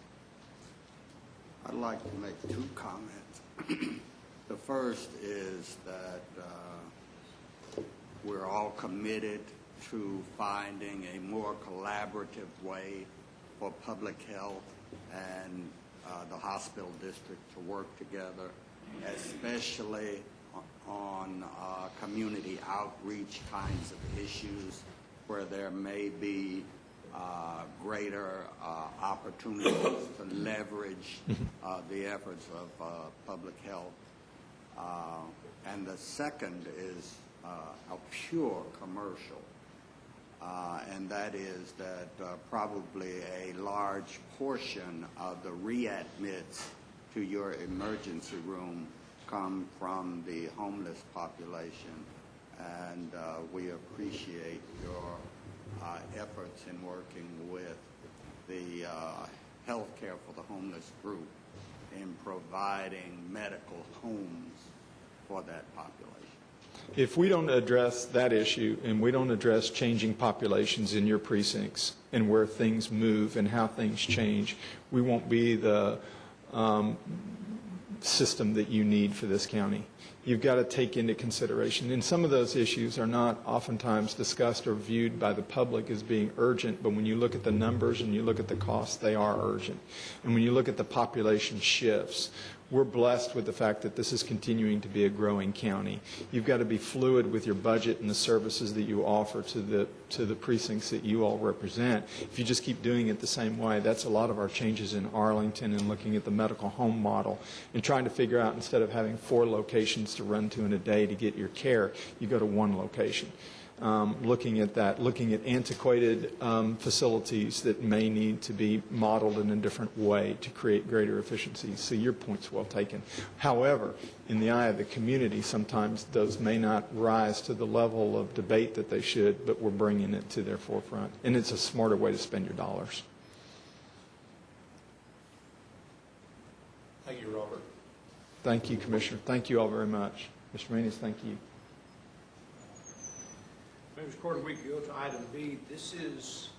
I'd like to make 2 comments. The first is that we're all committed to finding a more collaborative way for public health and the hospital district to work together, especially on community outreach kinds of issues where there may be greater opportunities to leverage the efforts of public health And the second is a pure commercial. And that is that probably a large portion of the readmits to your emergency room come from the homeless population. And we appreciate your efforts in working with the health care for the homeless group in providing medical homes for that population. If we don't address that issue and we don't address changing populations in your precincts and where things move and how things change, we won't be the system that you need for this county. You've got to take into consideration, and some of those issues are not oftentimes discussed or viewed by the public as being urgent, but when you look at the numbers and you look at the costs, they are urgent. And when you look at the population shifts, we're blessed with the fact that this is continuing to be a growing county. You've got to be fluid with your budget and the services that you offer to the precincts that you all represent. If you just keep doing it the same way, that's a lot of our changes in Arlington and looking at the medical home model and trying to figure out, instead of having 4 locations to run to in a day to get your care, you go to 1 location. Looking at that, looking at antiquated facilities that may need to be modeled in a different way to create greater efficiencies. So your point's well taken. However, in the eye of the community, sometimes those may not rise to the level of debate that they should, but we're bringing it to their forefront. And it's a smarter way to spend your dollars. Thank you, Robert. Thank you, Commissioner. Thank you all very much. Mr. Manus, thank you. Members of the court, we go to item B. This is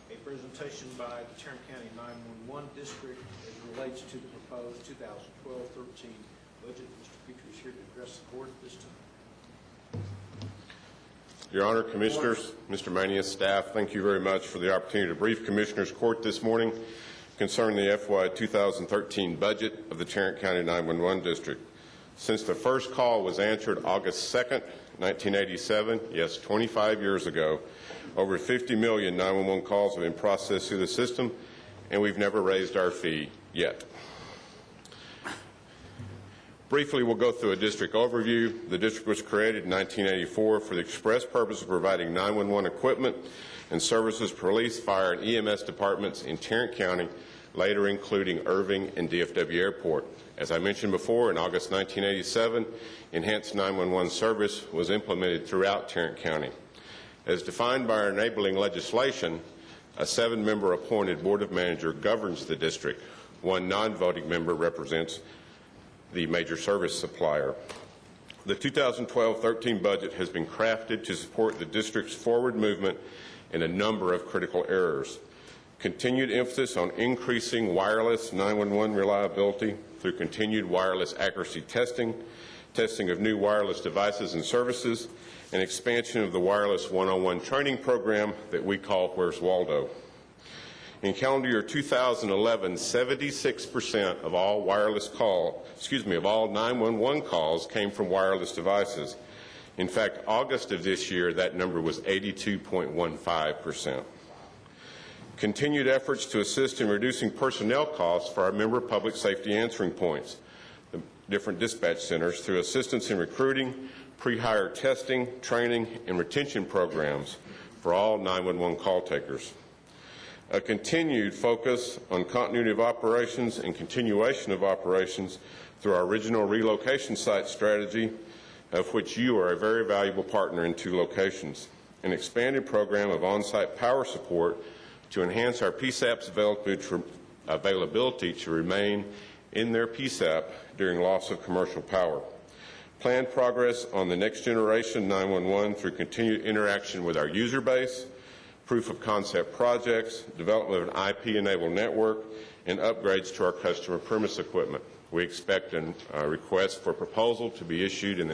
a presentation by the Tarrant County 911 District as it relates to the proposed 2012-13 budget. Mr. Petrie is here to address the board at this time. Your Honor, Commissioners, Mr. Manius, staff, thank you very much for the opportunity to brief Commissioners Court this morning concerning the FY 2013 budget of the Tarrant County 911 District. Since the first call was answered August 2nd, 1987, yes, 25 years ago, over 50 million 911 calls have been processed through the system, and we've never raised our fee yet. Briefly, we'll go through a district overview. The district was created in 1984 for the express purpose of providing 911 equipment and services for police, fire, and EMS departments in Tarrant County, later including Irving and DFW Airport. As I mentioned before, in August 1987, enhanced 911 service was implemented throughout Tarrant County. As defined by our enabling legislation, a 7-member appointed Board of Manager governs the district. 1 non-voting member represents the major service supplier. The 2012-13 budget has been crafted to support the district's forward movement in a number of critical areas. Continued emphasis on increasing wireless 911 reliability through continued wireless accuracy testing, testing of new wireless devices and services, and expansion of the Wireless 101 training program that we call Where's Waldo. In calendar year 2011, 76% of all of all 911 calls came from wireless devices. In fact, August of this year, that number was 82.15%. Continued efforts to assist in reducing personnel costs for our member public safety answering points, the different dispatch centers, through assistance in recruiting, pre-hire testing, training, and retention programs for all 911 call takers. A continued focus on continuity of operations and continuation of operations through our regional relocation site strategy, of which you are a very valuable partner in 2 locations. An expanded program of on-site power support to enhance our PSAP's availability to remain in their PSAP during loss of commercial power. Planned progress on the next generation 911 through continued interaction with our user base, proof of concept projects, development of an IP-enabled network, and upgrades to our customer premise equipment. We expect a request for proposal to be issued in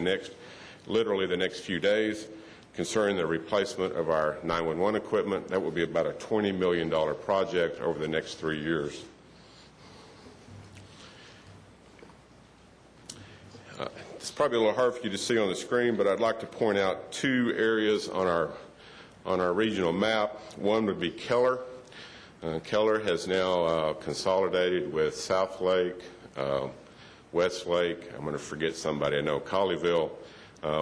literally the next few days concerning the replacement of our 911 equipment. That will be about a $20 million project over the next 3 years. It's probably a little hard for you to see on the screen, but I'd like to point out 2 areas on our regional map. One would be Keller. Keller has now consolidated with Southlake, Westlake, I'm going to forget somebody I know, Colleyville,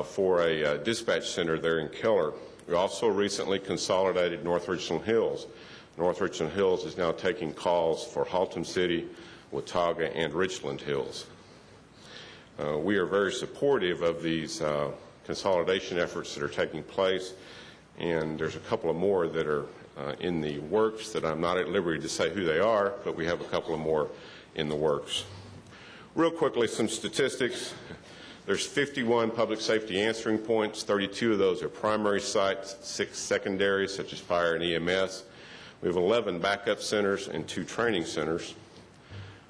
for a dispatch center there in Keller. We also recently consolidated North Richland Hills. North Richland Hills is now taking calls for Haltom City, Watauga, and Richland Hills. We are very supportive of these consolidation efforts that are taking place, and there's a couple of more that are in the works that I'm not at liberty to say who they are, but we have a couple of more in the works. Real quickly, some statistics. There's 51 public safety answering points. 32 of those are primary sites, 6 secondary, such as fire and EMS. We have 11 backup centers and 2 training centers.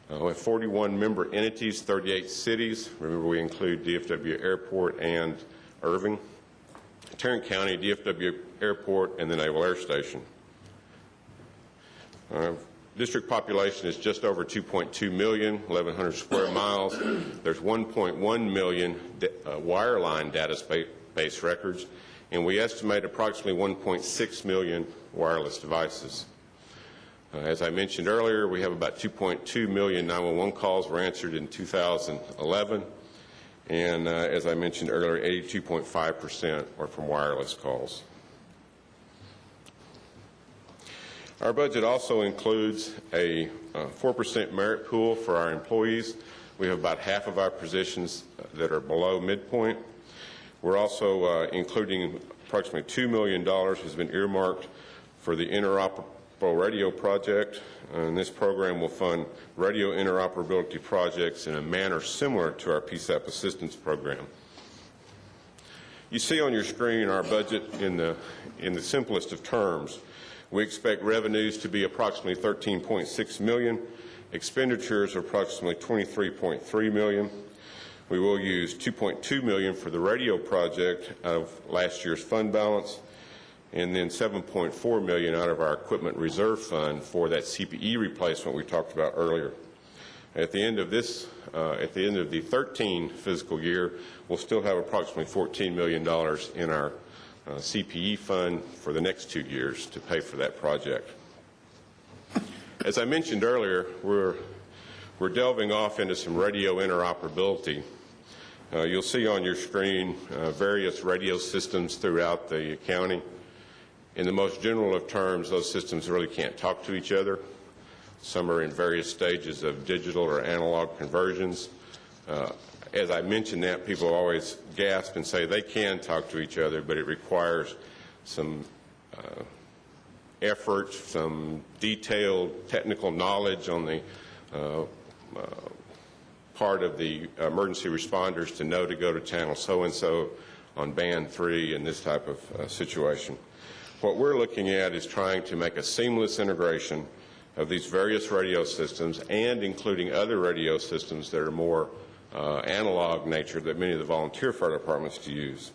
We have 41 member entities, 38 cities. Remember, we include DFW Airport and Irving, Tarrant County, DFW Airport, and the Naval Air Station. District population is just over 2.2 million, 1,100 square miles. There's 1.1 million wireline database records, and we estimate approximately 1.6 million wireless devices. As I mentioned earlier, we have about 2.2 million 911 calls were answered in 2011, and as I mentioned earlier, 82.5% are from wireless calls. Our budget also includes a 4% merit pool for our employees. We have about half of our positions that are below midpoint. We're also including approximately $2 million has been earmarked for the Interoperable Radio Project, and this program will fund radio interoperability projects in a manner similar to our PSAP assistance program. You see on your screen our budget in the simplest of terms. We expect revenues to be approximately $13.6 million, expenditures are approximately $23.3 million. We will use $2.2 million for the radio project of last year's fund balance, and then $7.4 million out of our equipment reserve fund for that CPE replacement we talked about earlier. At the end of this, at the end of the 13 fiscal year, we'll still have approximately $14 million in our CPE fund for the next 2 years to pay for that project. As I mentioned earlier, we're delving off into some radio interoperability. You'll see on your screen various radio systems throughout the county. In the most general of terms, those systems really can't talk to each other. Some are in various stages of digital or analog conversions. As I mention that, people always gasp and say they can talk to each other, but it requires some effort, some detailed technical knowledge on the part of the emergency responders to know to go to channel so-and-so on band 3 in this type of situation. What we're looking at is trying to make a seamless integration of these various radio systems and including other radio systems that are more analog nature that many of the volunteer fire departments to use.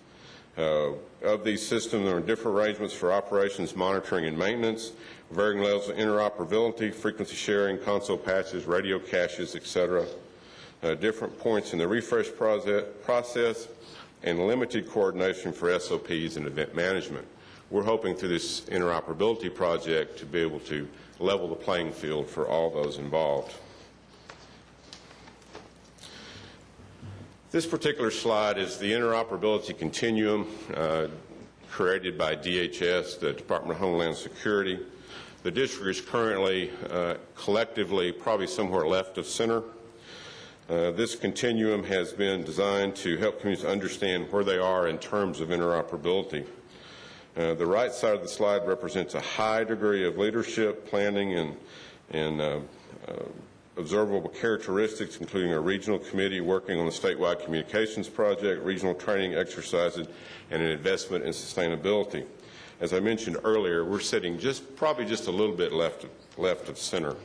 Of these systems, there are different arrangements for operations, monitoring, and maintenance, varying levels of interoperability, frequency sharing, console patches, radio caches, etc. Different points in the refresh process, and limited coordination for SOPs and event management. We're hoping through this interoperability project to be able to level the playing field for all those involved. This particular slide is the interoperability continuum created by DHS, the Department of Homeland Security. The district is currently collectively probably somewhere left of center. This continuum has been designed to help communities understand where they are in terms of interoperability. The right side of the slide represents a high degree of leadership, planning, and observable characteristics, including a regional committee working on the statewide communications project, regional training exercises, and an investment in sustainability. As I mentioned earlier, we're sitting probably just a little bit left of center.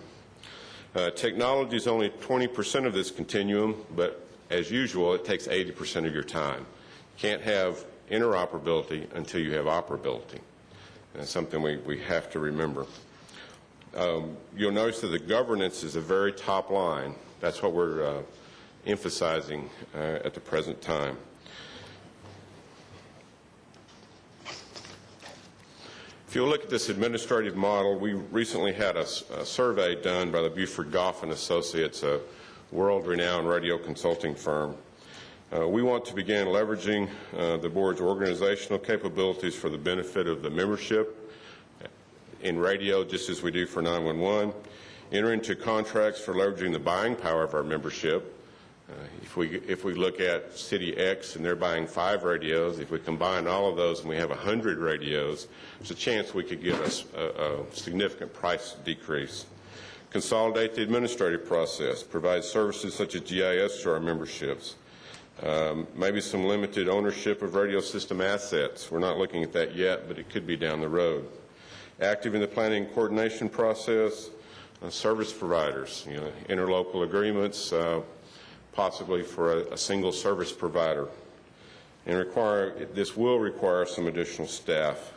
Technology is only 20% of this continuum, but as usual, it takes 80% of your time. You can't have interoperability until you have operability. That's something we have to remember. You'll notice that the governance is a very top line. That's what we're emphasizing at the present time. If you look at this administrative model, we recently had a survey done by the Buford Goff and Associates, a world-renowned radio consulting firm. We want to begin leveraging the board's organizational capabilities for the benefit of the membership in radio, just as we do for 911, enter into contracts for leveraging the buying power of our membership. If we look at City X and they're buying 5 radios, if we combine all of those and we have 100 radios, there's a chance we could get a significant price decrease. Consolidate the administrative process, provide services such as GIS to our memberships. Maybe some limited ownership of radio system assets. We're not looking at that yet, but it could be down the road. Active in the planning and coordination process. Service providers, interlocal agreements, possibly for a single service provider. And this will require some additional staff.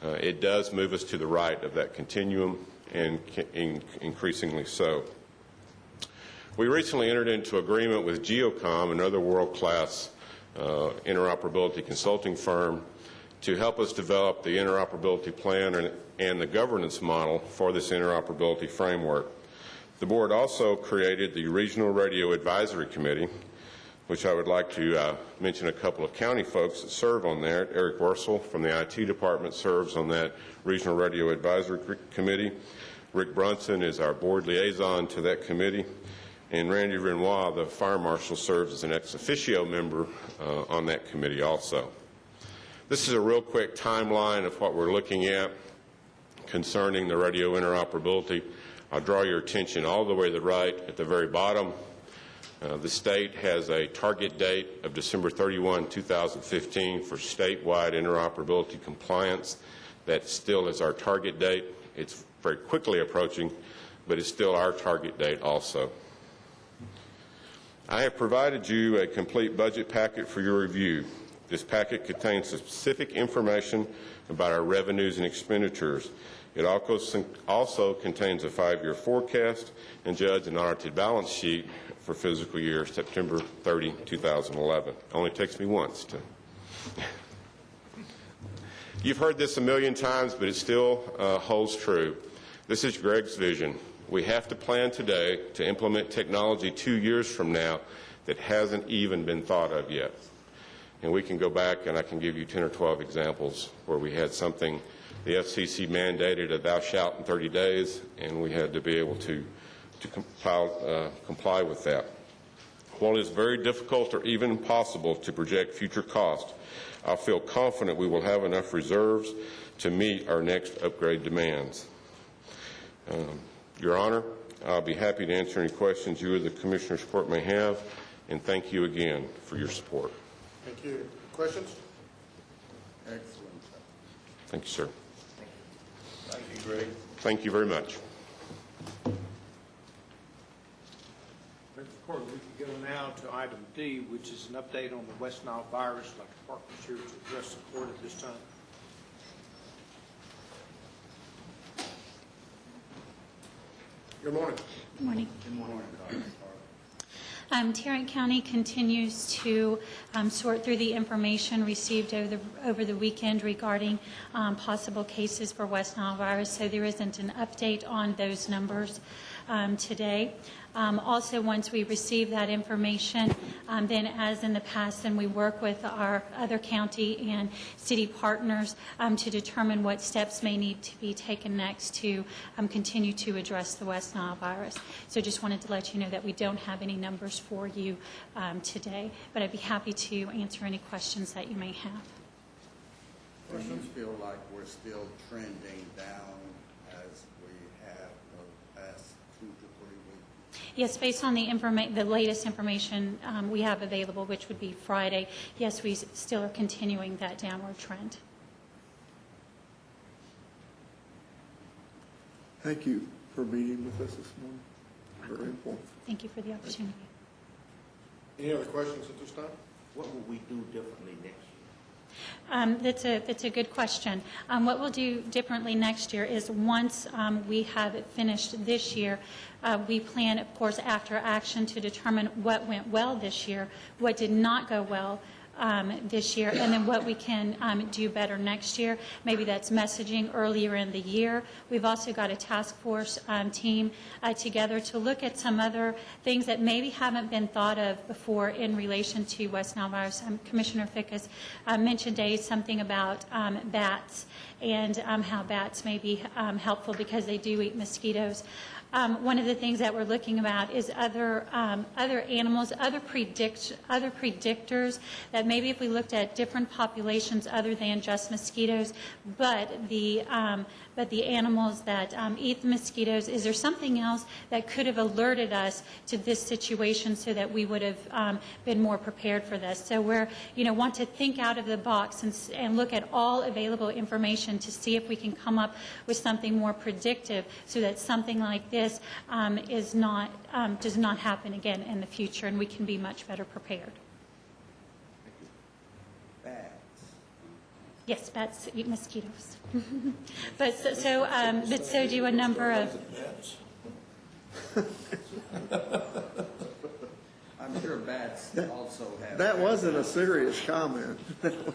It does move us to the right of that continuum, and increasingly so. We recently entered into agreement with Geocom, another world-class interoperability consulting firm, to help us develop the interoperability plan and the governance model for this interoperability framework. The board also created the Regional Radio Advisory Committee, which I would like to mention a couple of county folks that serve on there. Eric Wursel from the IT department serves on that Regional Radio Advisory Committee. Rick Brunson is our board liaison to that committee. And Randy Renoir, the fire marshal, serves as an ex officio member on that committee also. This is a real quick timeline of what we're looking at concerning the radio interoperability. I'll draw your attention all the way to the right at the very bottom. The state has a target date of December 31, 2015 for statewide interoperability compliance. That still is our target date. It's very quickly approaching, but it's still our target date also. I have provided you a complete budget packet for your review. This packet contains specific information about our revenues and expenditures. It also contains a 5-year forecast and judge and audited balance sheet for fiscal year September 30, 2011. Only takes me once to. You've heard this a million times, but it still holds true. This is Greg's vision. We have to plan today to implement technology 2 years from now that hasn't even been thought of yet. And we can go back and I can give you 10 or 12 examples where we had something the FCC mandated a thou shalt in 30 days, and we had to be able to comply with that. While it is very difficult or even impossible to project future costs, I feel confident we will have enough reserves to meet our next upgrade demands. Your Honor, I'll be happy to answer any questions you or the Commissioners Court may have, and thank you again for your support. Thank you. Questions? Excellent. Thank you, sir. Thank you, Greg. Thank you very much. Members of the Court, we can go now to item D, which is an update on the West Nile virus. Dr. Parker is here to address the Court at this time. Good morning. Good morning. Good morning, Dr. Parker. Tarrant County continues to sort through the information received over the weekend regarding possible cases for West Nile virus, so there isn't an update on those numbers today. Also, once we receive that information, then as in the past, then we work with our other county and city partners to determine what steps may need to be taken next to continue to address the West Nile virus. So just wanted to let you know that we don't have any numbers for you today, but I'd be happy to answer any questions that you may have. Do you feel like we're still trending down as we have the past 2 to 3 weeks? Yes, based on the latest information we have available, which would be Friday, yes, we still are continuing that downward trend. Thank you for meeting with us this morning. Very important. Thank you for the opportunity. Any other questions at this time? What will we do differently next year? That's a good question. What we'll do differently next year is once we have it finished this year, we plan, of course, after action to determine what went well this year, what did not go well, this year, and then what we can do better next year. Maybe that's messaging earlier in the year. We've also got a task force team together to look at some other things that maybe haven't been thought of before in relation to West Nile virus. Commissioner Fickus mentioned something about bats and how bats may be helpful because they do eat mosquitoes. One of the things that we're looking about is other animals, other predictors that maybe if we looked at different populations other than just mosquitoes, but the animals that eat the mosquitoes, is there something else that could have alerted us to this situation so that we would have been more prepared for this? So we're, want to think out of the box and look at all available information to see if we can come up with something more predictive so that something like this does not happen again in the future, and we can be much better prepared. Bats. Yes, bats eat mosquitoes, but so do a number of. I'm sure bats also have. That wasn't a serious comment.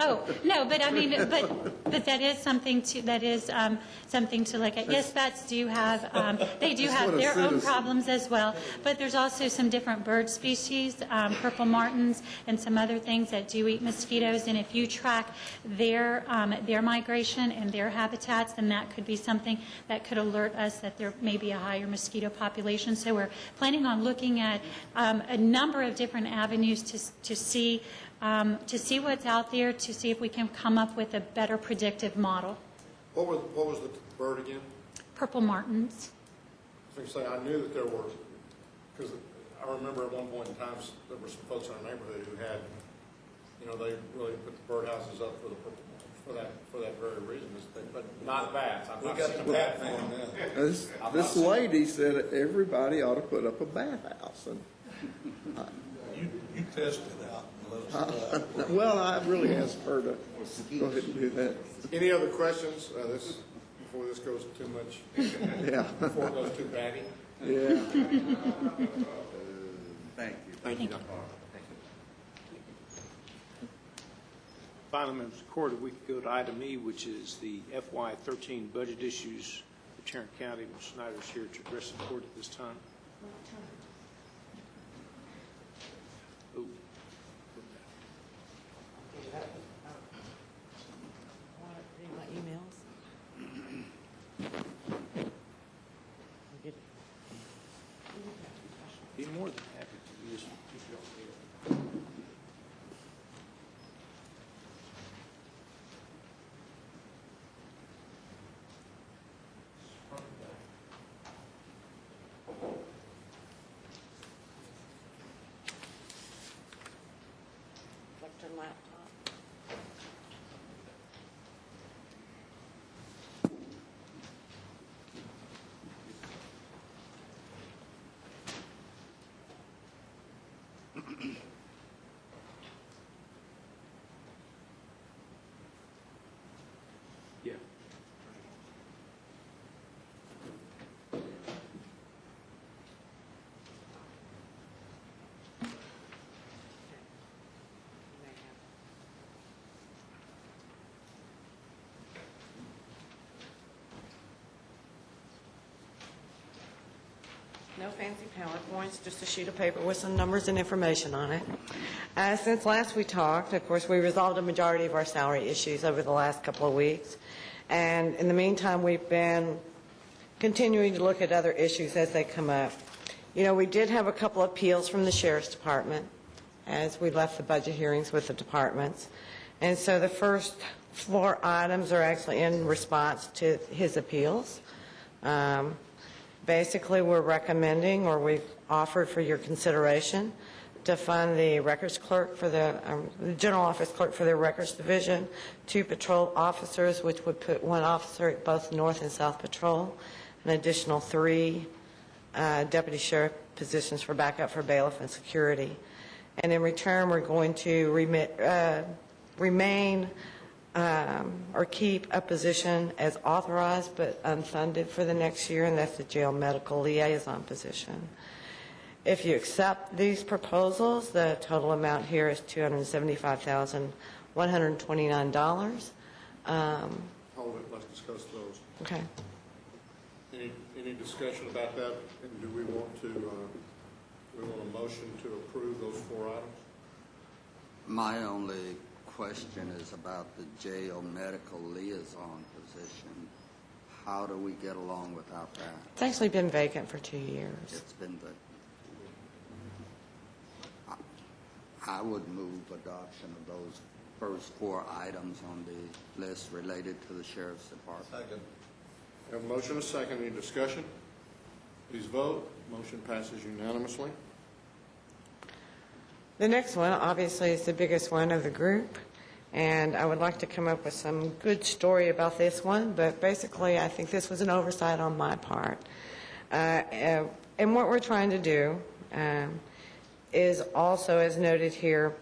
Oh no, but I mean, but that is something to something to look at. Yes, bats do have they do have their own problems as well. But there's also some different bird species, purple martins, and some other things that do eat mosquitoes. And if you track their migration and their habitats, then that could be something that could alert us that there may be a higher mosquito population. So we're planning on looking at a number of different avenues to see what's out there, to see if we can come up with a better predictive model. What was the bird again? Purple martins. I was going to say, I knew that there were, because I remember at one point in time there were some folks in our neighborhood who had, they really put the birdhouses up for the purple for that very reason. But not bats. I've not seen a bat farm now. This lady said everybody ought to put up a bathhouse. And You test it out and let us know. well, I really asked her to go ahead and do that. Any other questions? Before this goes too much. Yeah. Before it goes too batty. Yeah. Thank you. Thank you, Dr. Finally, members of the court, if we could go to item E, which is the FY13 budget issues for Tarrant County. Ms. Snyder is here to address the court at this time. Oh. My emails. Be more than happy to use if you're here. Lectern laptop. Yeah. No fancy PowerPoints, just a sheet of paper with some numbers and information on it. Since last we talked, of course, we resolved a majority of our salary issues over the last couple of weeks. And in the meantime, we've been continuing to look at other issues as they come up. We did have a couple of appeals from the Sheriff's Department as we left the budget hearings with the departments. And so the first 4 items are actually in response to his appeals. Basically, we're recommending, or we've offered for your consideration, to fund the records clerk for the general office clerk for the records division, 2 patrol officers, which would put 1 officer at both North and South Patrol, an additional 3 deputy sheriff positions for backup for bailiff and security. And in return, we're going to remain or keep a position as authorized but unfunded for the next year, and that's the jail medical liaison position. If you accept these proposals, the total amount here is $275,129. Hold it, let's discuss those. Okay. Any discussion about that? And do we want a motion to approve those 4 items? My only question is about the jail medical liaison position. How do we get along without that? It's actually been vacant for 2 years. It's been vacant. I would move adoption of those first 4 items on the list related to the Sheriff's Department. Second. We have a motion and a second. Any discussion? Please vote. Motion passes unanimously. The next one, obviously, is the biggest one of the group, and I would like to come up with some good story about this one, but basically, I think this was an oversight on my part. And what we're trying to do is also, as noted here,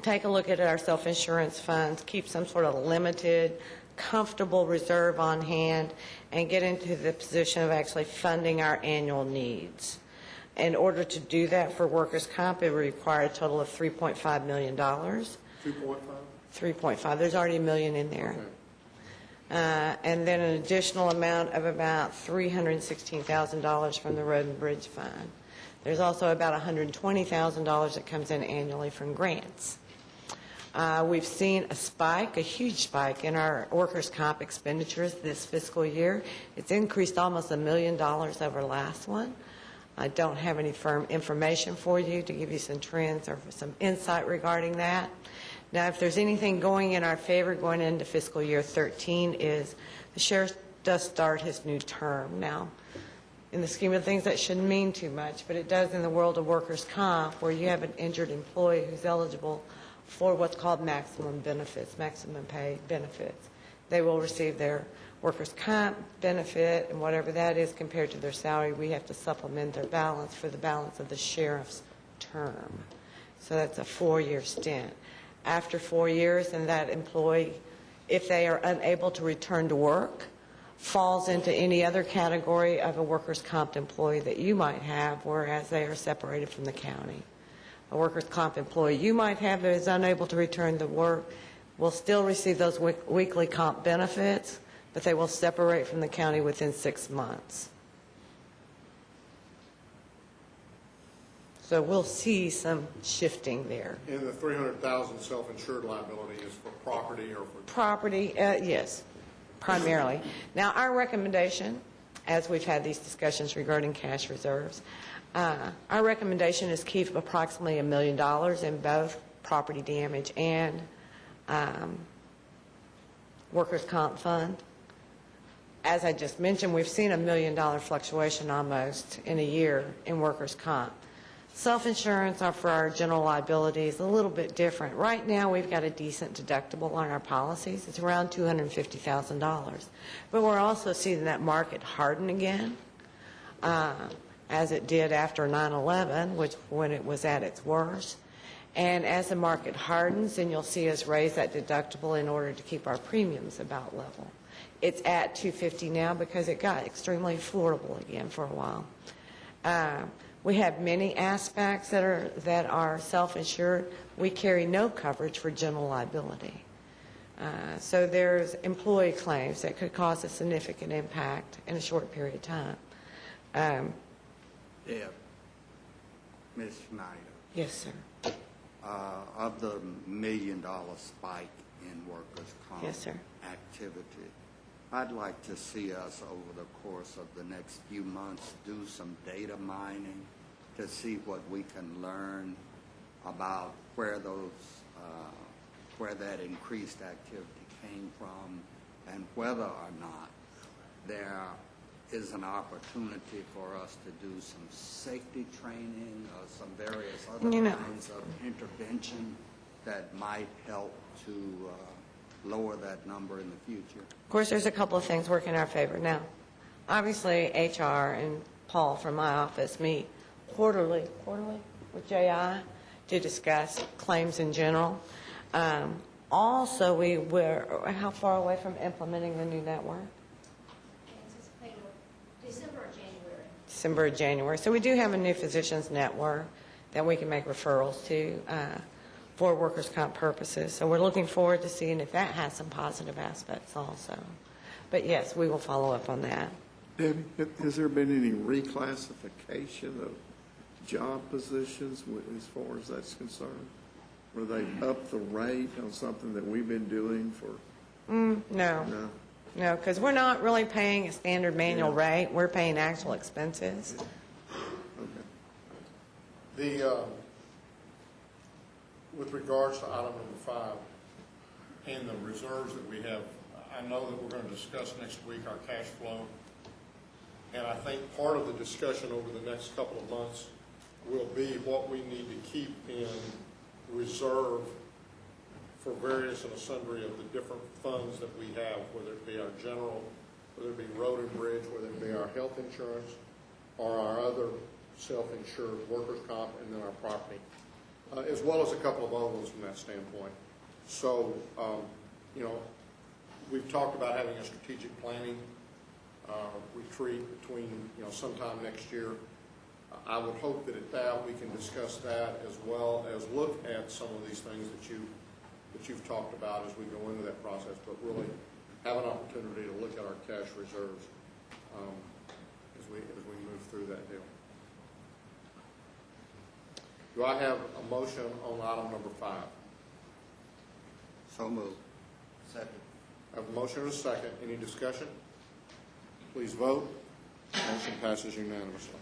take a look at our self-insurance funds, keep some sort of limited, comfortable reserve on hand, and get into the position of actually funding our annual needs. In order to do that for workers' comp, it would require a total of $3.5 million. 2.5? 3.5. There's already $1 million in there. Okay. And then an additional amount of about $316,000 from the Road and Bridge Fund. There's also about $120,000 that comes in annually from grants. We've seen a spike, a huge spike, in our workers' comp expenditures this fiscal year. It's increased almost $1 million over last one. I don't have any firm information for you to give you some trends or some insight regarding that. Now, if there's anything going in our favor going into fiscal year 13 is the sheriff does start his new term. Now, in the scheme of things, that shouldn't mean too much, but it does in the world of workers' comp, where you have an injured employee who's eligible for what's called maximum benefits, maximum pay benefits. They will receive their workers' comp benefit, and whatever that is compared to their salary, we have to supplement their balance for the balance of the sheriff's term. So that's a 4-year stint. After 4 years, and that employee, if they are unable to return to work, falls into any other category of a workers' comp employee that you might have, whereas they are separated from the county. A workers' comp employee you might have that is unable to return to work will still receive those weekly comp benefits, but they will separate from the county within 6 months. So we'll see some shifting there. And the $300,000 self-insured liability is for property or for... Property, yes, primarily. Now, our recommendation, as we've had these discussions regarding cash reserves, our recommendation is keep approximately $1 million in both property damage and workers' comp fund. As I just mentioned, we've seen $1 million fluctuation almost in a year in workers' comp. Self-insurance for our general liability is a little bit different. Right now, we've got a decent deductible on our policies. It's around $250,000. But we're also seeing that market harden again, as it did after 9/11, when it was at its worst. And as the market hardens, then you'll see us raise that deductible in order to keep our premiums about level. It's at $250 now because it got extremely affordable again for a while. We have many aspects that are self-insured. We carry no coverage for general liability. So there's employee claims that could cause a significant impact in a short period of time. Yeah. Ms. Schneider. Yes, sir. Of the $1 million spike in workers' comp Yes, sir. activity, I'd like to see us over the course of the next few months do some data mining to see what we can learn about where that increased activity came from and whether or not there is an opportunity for us to do some safety training or some various other kinds of intervention that might help to lower that number in the future. Of course, there's a couple of things working in our favor. Now, obviously, HR and Paul from my office meet quarterly with JI to discuss claims in general. Also, we're how far away from implementing the new network? December or January. December, January. So we do have a new physicians network that we can make referrals to for workers' comp purposes. So we're looking forward to seeing if that has some positive aspects also. But yes, we will follow up on that. Debbie, has there been any reclassification of job positions as far as that's concerned? Were they up the rate on something that we've been doing for? No, because we're not really paying a standard manual rate. We're paying actual expenses. With regards to item number 5 and the reserves that we have, I know that we're going to discuss next week our cash flow. And I think part of the discussion over the next couple of months will be what we need to keep in reserve for various and sundry of the different funds that we have, whether it be our general, whether it be road and bridge, whether it be our health insurance, or our other self-insured workers' comp, and then our property, as well as a couple of other ones from that standpoint. So, we've talked about having a strategic planning retreat between, sometime next year. I would hope that at that we can discuss that as well as look at some of these things that you've talked about as we go into that process, but really have an opportunity to look at our cash reserves as we move through that deal. Do I have a motion on item number 5? So moved. Second. I have a motion and a second. Any discussion? Please vote. Motion passes unanimously.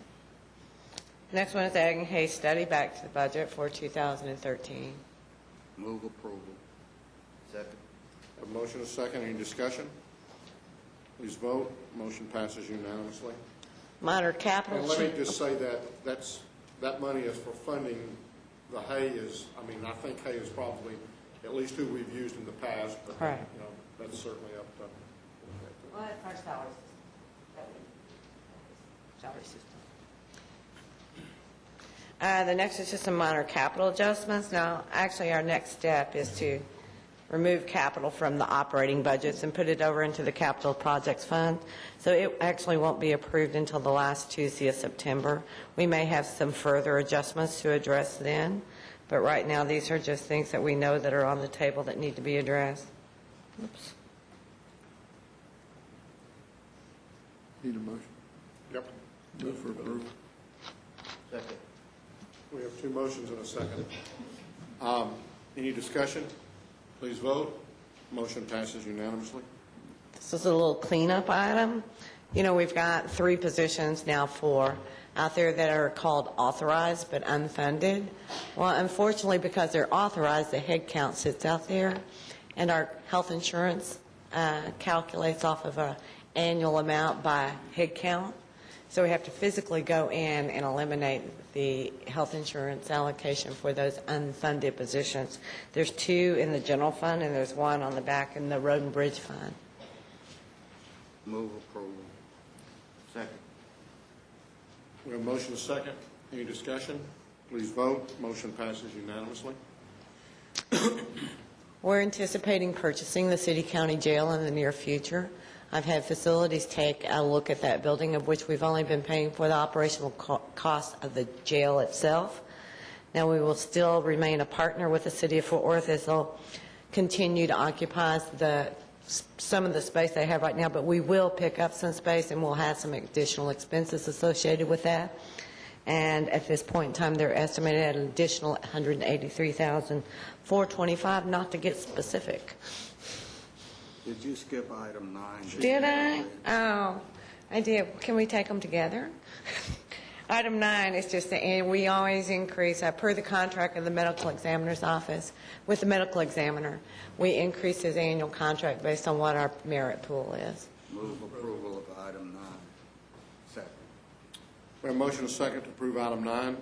Next one is the Ag and Hay study back to the budget for 2013. Move approval. Second. I have a motion and a second. Any discussion? Please vote. Motion passes unanimously. Minor capital. And let me just say that that money is for funding the hay I think hay is probably at least who we've used in the past, but right. That's certainly up to. Well, that's our salary system. The next is just some minor capital adjustments. Now, actually, our next step is to remove capital from the operating budgets and put it over into the capital projects fund. So it actually won't be approved until the last Tuesday of September. We may have some further adjustments to address then, but right now these are just things that we know that are on the table that need to be addressed. Oops. Need a motion? Yep. Move for approval. Second. We have 2 motions and a second. Any discussion? Please vote. Motion passes unanimously. This is a little cleanup item. We've got 3 positions now out there that are called authorized but unfunded. Well, unfortunately, because they're authorized, the head count sits out there, and our health insurance calculates off of an annual amount by head count. So we have to physically go in and eliminate the health insurance allocation for those unfunded positions. There's 2 in the general fund, and there's 1 on the back in the road and bridge fund. Move approval. Second. We have a motion and a second. Any discussion? Please vote. Motion passes unanimously. We're anticipating purchasing the city-county jail in the near future. I've had facilities take a look at that building, of which we've only been paying for the operational cost of the jail itself. Now, we will still remain a partner with the city of Fort Worth as they'll continue to occupy some of the space they have right now, but we will pick up some space and we'll have some additional expenses associated with that. And at this point in time, they're estimated at an additional $183,425, not to get specific. Did you skip item 9? Did I? Oh, I did. Can we take them together? Item 9 is just we always increase, per the contract of the medical examiner's office, with the medical examiner, we increase his annual contract based on what our merit pool is. Move approval of item 9. Second. We have a motion and a second to approve item 9.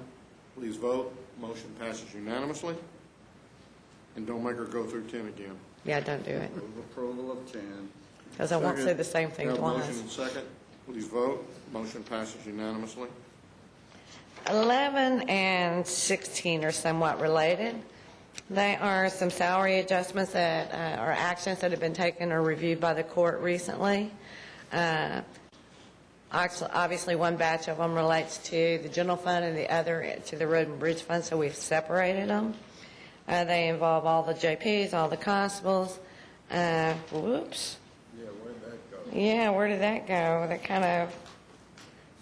Please vote. Motion passes unanimously. And don't make her go through 10 again. Yeah, don't do it. Move approval of 10. Because I won't say the same thing We have a twice. motion and a second. Please vote. Motion passes unanimously. 11 and 16 are somewhat related. They are some salary adjustments that are actions that have been taken or reviewed by the court recently. Actually, obviously, one batch of them relates to the general fund and the other to the road and bridge fund, so we've separated them. They involve all the JPs, all the constables. Whoops. Yeah, where'd that go? Yeah, where did that go? That kind of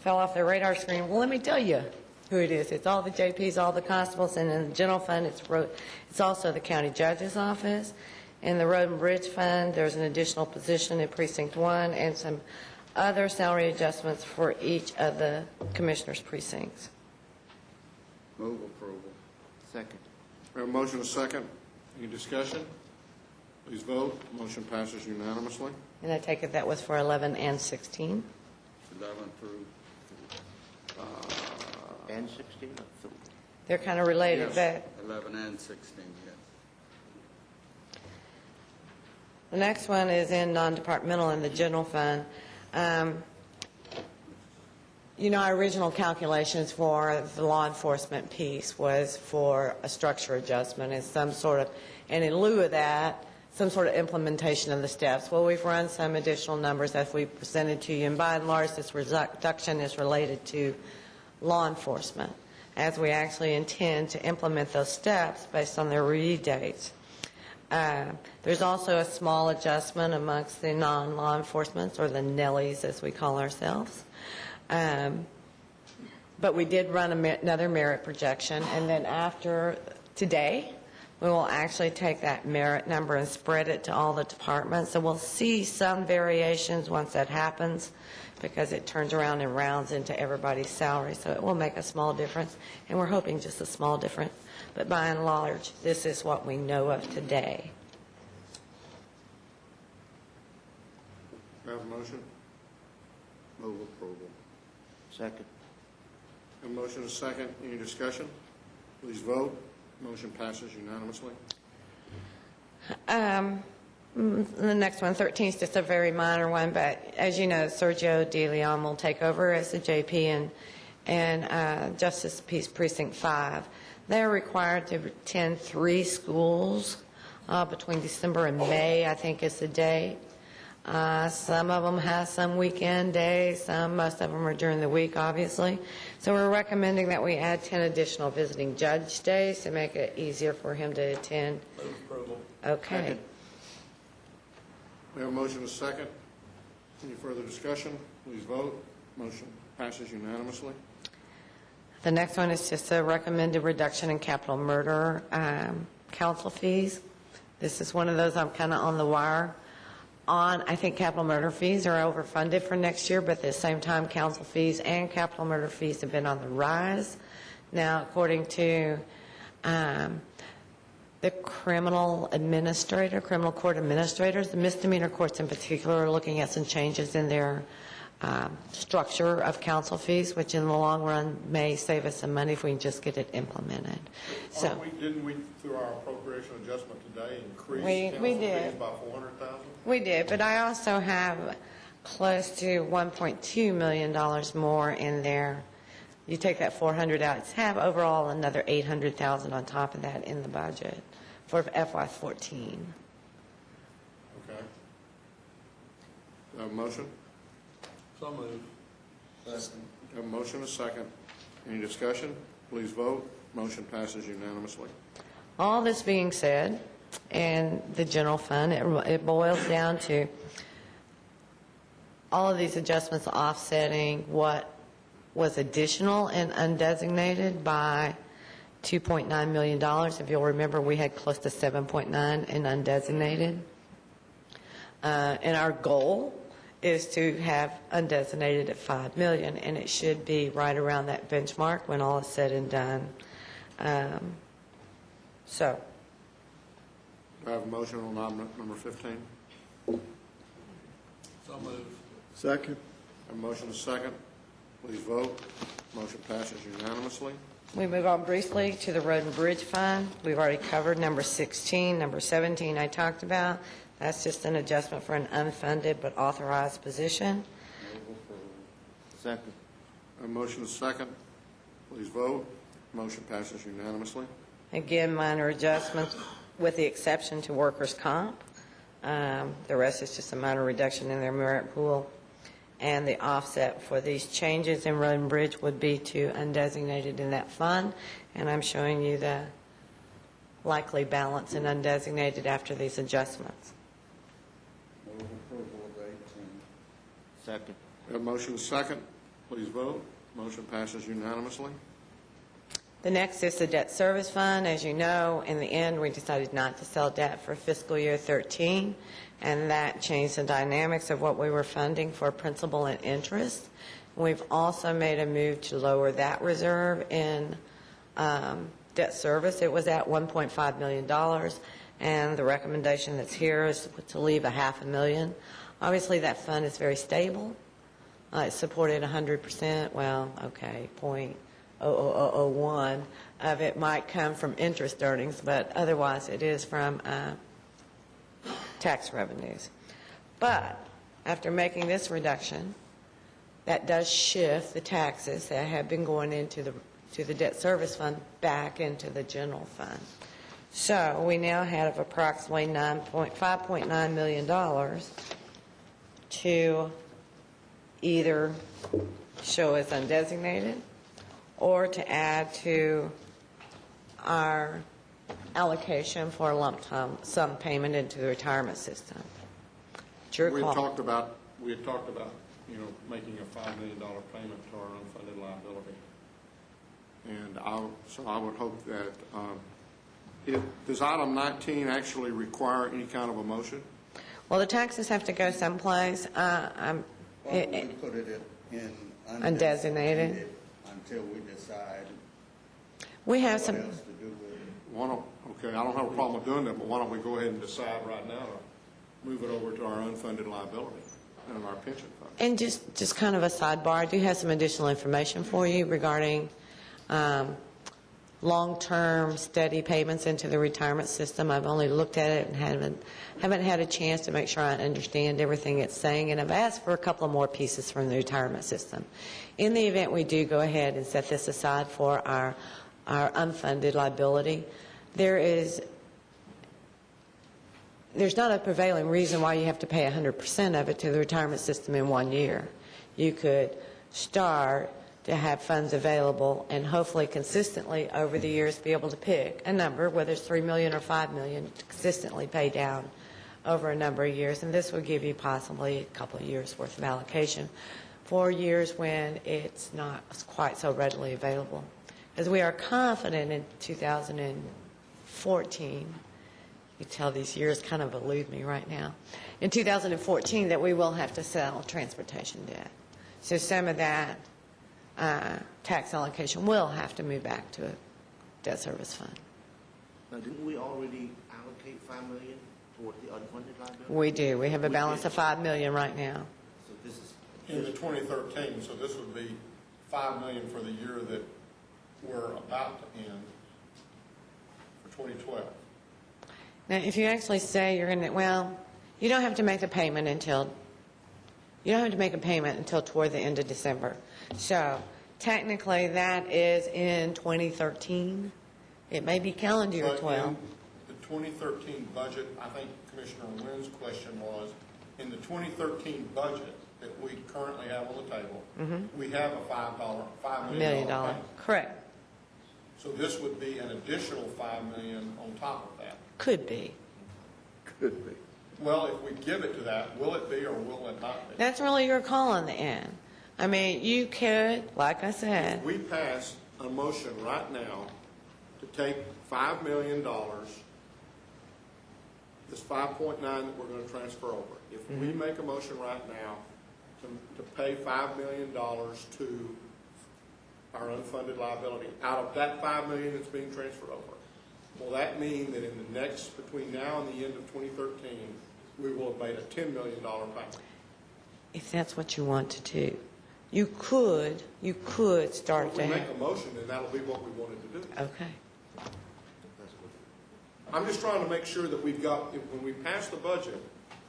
fell off the radar screen. Well, let me tell you who it is. It's all the JPs, all the constables, and in the general fund, it's also the county judge's office. In the road and bridge fund, there's an additional position in precinct 1 and some other salary adjustments for each of the commissioners' precincts. Move approval. Second. We have a motion and a second. Any discussion? Please vote. Motion passes unanimously. And I take it that was for 11 and 16? 11 through. And 16? They're kind of related, Yes. but 11 and 16, yes. the next one is in non-departmental in the general fund. Our original calculations for the law enforcement piece was for a structure adjustment and in lieu of that, some sort of implementation of the steps. Well, we've run some additional numbers as we presented to you, and by and large, this reduction is related to law enforcement, as we actually intend to implement those steps based on their review dates. There's also a small adjustment amongst the non-law enforcement, or the Nellies as we call ourselves. But we did run another merit projection, and then after today, we will actually take that merit number and spread it to all the departments. So we'll see some variations once that happens, because it turns around and rounds into everybody's salary. So it will make a small difference, and we're hoping just a small difference. But by and large, this is what we know of today. We have a motion. Move approval. Second. A motion and a second. Any discussion? Please vote. Motion passes unanimously. The next one, 13, is just a very minor one, but as you know, Sergio De Leon will take over as the JP and Justice Peace Precinct 5. They're required to attend 3 schools between December and May, I think is the date. Some of them have some weekend days, most of them are during the week, obviously. So we're recommending that we add 10 additional visiting judge days to make it easier for him to attend. Move approval. Okay. Second. We have a motion and a second. Any further discussion? Please vote. Motion passes unanimously. The next one is just a recommended reduction in capital murder counsel fees. This is one of those I'm kind of on the wire on. I think capital murder fees are overfunded for next year, but at the same time, counsel fees and capital murder fees have been on the rise. Now, according to the criminal court administrators, the misdemeanor courts in particular are looking at some changes in their structure of counsel fees, which in the long run may save us some money if we can just get it implemented. So Didn't we, through our appropriation adjustment today, increase We council did. fees by $400,000? we did, but I also have close to $1.2 million more in there. You take that 400 out, it's have overall another 800,000 on top of that in the budget for FY14. Okay. Have a motion? So moved. Have a motion and a second. Any discussion? Please vote. Motion passes unanimously. All this being said, and the general fund, it boils down to all of these adjustments offsetting what was additional and undesignated by $2.9 million. If you'll remember, we had close to 7.9 in undesignated. And our goal is to have undesignated at $5 million, and it should be right around that benchmark when all is said and done. So, Do I have a motion on item number 15? So moved. Second. Have a motion and a second. Please vote. Motion passes unanimously. we move on briefly to the Road and Bridge Fund. We've already covered number 16. Number 17 I talked about. That's just an adjustment for an unfunded but authorized position. Second. A motion and a second. Please vote. Motion passes unanimously. Again, minor adjustments with the exception to workers' comp. The rest is just a minor reduction in their merit pool. and the offset for these changes in road and bridge would be to undesignated in that fund, and I'm showing you the likely balance in undesignated after these adjustments. Move approval of 18. Second. We have a motion and a second. Please vote. Motion passes unanimously. The next is the debt service fund. As you know, in the end, we decided not to sell debt for fiscal year 13, and that changed the dynamics of what we were funding for principal and interest. We've also made a move to lower that reserve in debt service. It was at $1.5 million, and the recommendation that's here is to leave $500,000. Obviously, that fund is very stable. It's supported 100%. Well, okay, 0.0001 of it might come from interest earnings, but otherwise it is from tax revenues. But after making this reduction, that does shift the taxes that have been going into the debt service fund back into the general fund. So we now have approximately $5.9 million to either show as undesignated or to add to our allocation for a lump sum payment into the retirement system. It's your We had call. talked about, making a $5 million payment to our unfunded liability. And so I would hope that, does item 19 actually require any kind of a motion? Well, the taxes have to go someplace. Why don't we put it in Undesignated. until we decide We have what some, else to do with it? Okay, I don't have a problem with doing that, but why don't we go ahead and decide right now to move it over to our unfunded liability and our pension fund? and just kind of a sidebar, I do have some additional information for you regarding long-term steady payments into the retirement system. I've only looked at it and haven't had a chance to make sure I understand everything it's saying, and I've asked for a couple of more pieces from the retirement system. In the event we do go ahead and set this aside for our unfunded liability, there's not a prevailing reason why you have to pay 100% of it to the retirement system in 1 year. You could start to have funds available and hopefully consistently over the years be able to pick a number, whether it's $3 million or $5 million, to consistently pay down over a number of years. And this would give you possibly a couple of years' worth of allocation for years when it's not quite so readily available. As we are confident in 2014, you tell these years kind of elude me right now, in 2014 that we will have to sell transportation debt. So some of that tax allocation will have to move back to a debt service fund. Now, didn't we already allocate $5 million toward the unfunded liability? We do. We have a We balance did. of $5 million right now. So this is. In the 2013, so this would be $5 million for the year that we're about to end for 2012. Now, if you actually say you're going to, well, you don't have to make a payment until toward the end of December. So technically, that is in 2013. It may be calendar year But 12. in the 2013 budget, I think Commissioner Wynn's question was, in the 2013 budget that we currently have on the table, we have a $5 million payment. Correct. So this would be an additional $5 million on top of that. Could be. Could be. Well, if we give it to that, will it be or will it not be? That's really your call in the end. I mean, you could, like I said, If we pass a motion right now to take $5 million, this 5.9 that we're going to transfer over, if we make a motion right now to pay $5 million to our unfunded liability, out of that $5 million that's being transferred over, will that mean that in the next, between now and the end of 2013, we will have made a $10 million payment? if that's what you want to do, you could start If to we make have. a motion, then that'll be what we wanted to do. Okay. I'm just trying to make sure that we've got, when we pass the budget,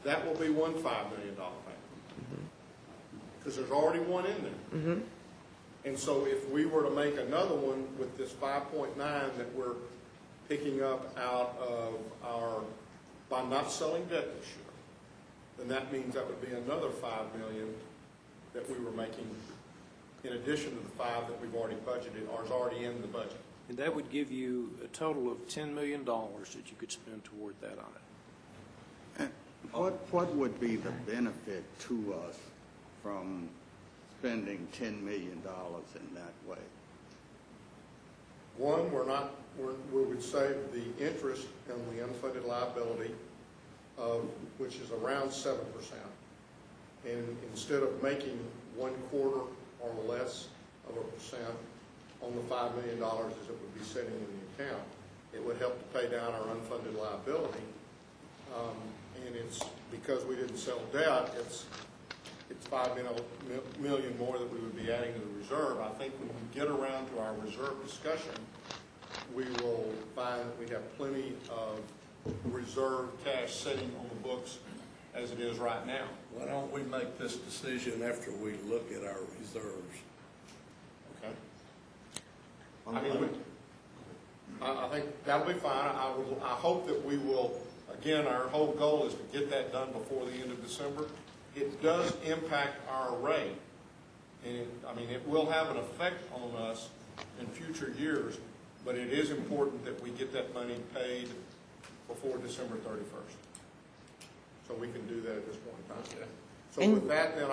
that will be one $5 million payment. Because there's already one in there. And so if we were to make another one with this 5.9 that we're picking up out of by not selling debt this year, then that means that would be another $5 million that we were making in addition to the 5 that we've already budgeted or is already in the budget. And that would give you a total of $10 million that you could spend toward that on it. What would be the benefit to us from spending $10 million in that way? One, we would save the interest on the unfunded liability, which is around 7%. And instead of making 1/4 or less of a percent on the $5 million as it would be sitting in the account, it would help to pay down our unfunded liability. And it's because we didn't sell debt, it's $5 million more that we would be adding to the reserve. I think when we get around to our reserve discussion, we will find that we have plenty of reserve cash sitting on the books as it is right now. Why don't we make this decision after we look at our reserves? Okay. I think that'll be fine. I hope that we will, again, our whole goal is to get that done before the end of December. It does impact our rate, and it will have an effect on us in future years, but it is important that we get that money paid before December 31st. So we can do that at this point in time. So with that, then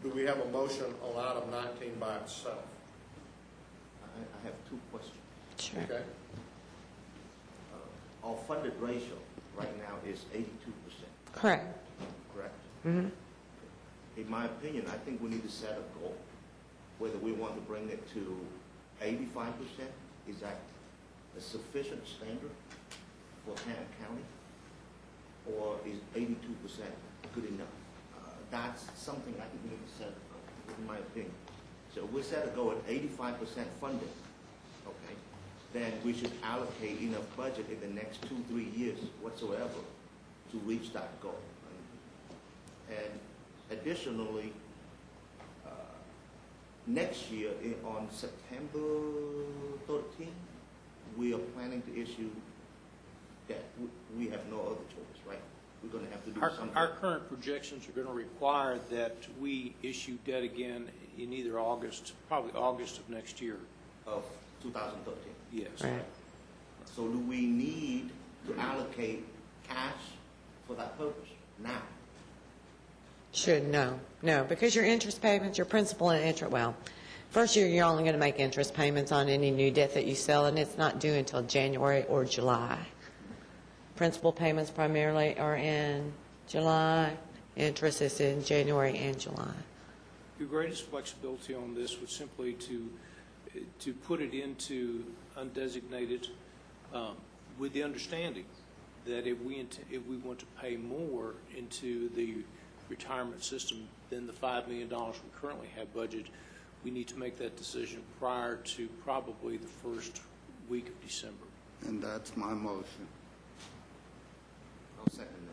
do we have a motion on item 19 by itself? I have 2 questions. Sure. Okay. Our funded ratio right now is 82%, Correct. correct? Mm-hmm. In my opinion, I think we need to set a goal, whether we want to bring it to 85%. Is that a sufficient standard for Tarrant County? Or is 82% good enough? That's something I think we need to set, in my opinion. So if we set a goal at 85% funding, okay, then we should allocate enough budget in the next 2-3 years whatsoever to reach that goal. And additionally, next year on September 13th, we are planning to issue debt. We have no other choice, right? We're going to have to do something. Our current projections are going to require that we issue debt again in either August, probably August of next year. Of 2013. Yes. Right. So do we need to allocate cash for that purpose now? No, because your interest payments, your principal and interest, well, first year you're only going to make interest payments on any new debt that you sell, and it's not due until January or July. Principal payments primarily are in July. Interest is in January and July. Your greatest flexibility on this would simply to put it into undesignated with the understanding that if we want to pay more into the retirement system than the $5 million we currently have budgeted, we need to make that decision prior to probably the first week of December. And that's my motion. I'll second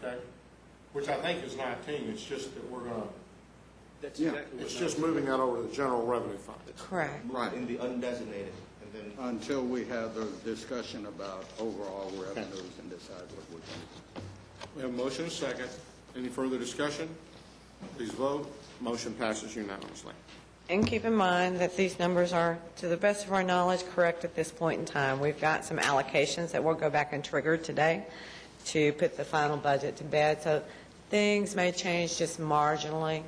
that. Okay. Which I think is 19. It's just that we're going to, That's Yeah. exactly what it's just moving that over to the general revenue fund. Correct. Right. In the undesignated, and then Until we have the discussion about overall revenues and decide what we're going to do. We have a motion and a second. Any further discussion? Please vote. Motion passes unanimously. And keep in mind that these numbers are, to the best of our knowledge, correct at this point in time. We've got some allocations that we'll go back and trigger today to put the final budget to bed. So things may change just marginally.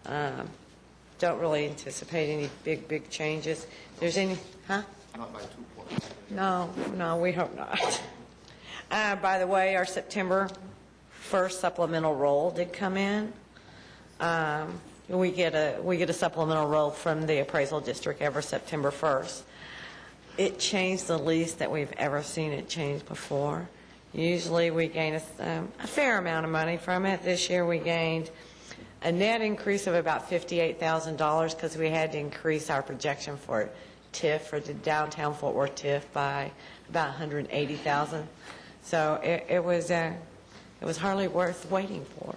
Don't really anticipate any big changes. If there's any, huh? not by 2 points. No, we hope not. By the way, our September 1st supplemental roll did come in. We get a supplemental roll from the appraisal district every September 1st. It changed the least that we've ever seen it change before. Usually we gain a fair amount of money from it. This year we gained a net increase of about $58,000 because we had to increase our projection for TIF, for the downtown Fort Worth TIF, by about $180,000. So it was hardly worth waiting for.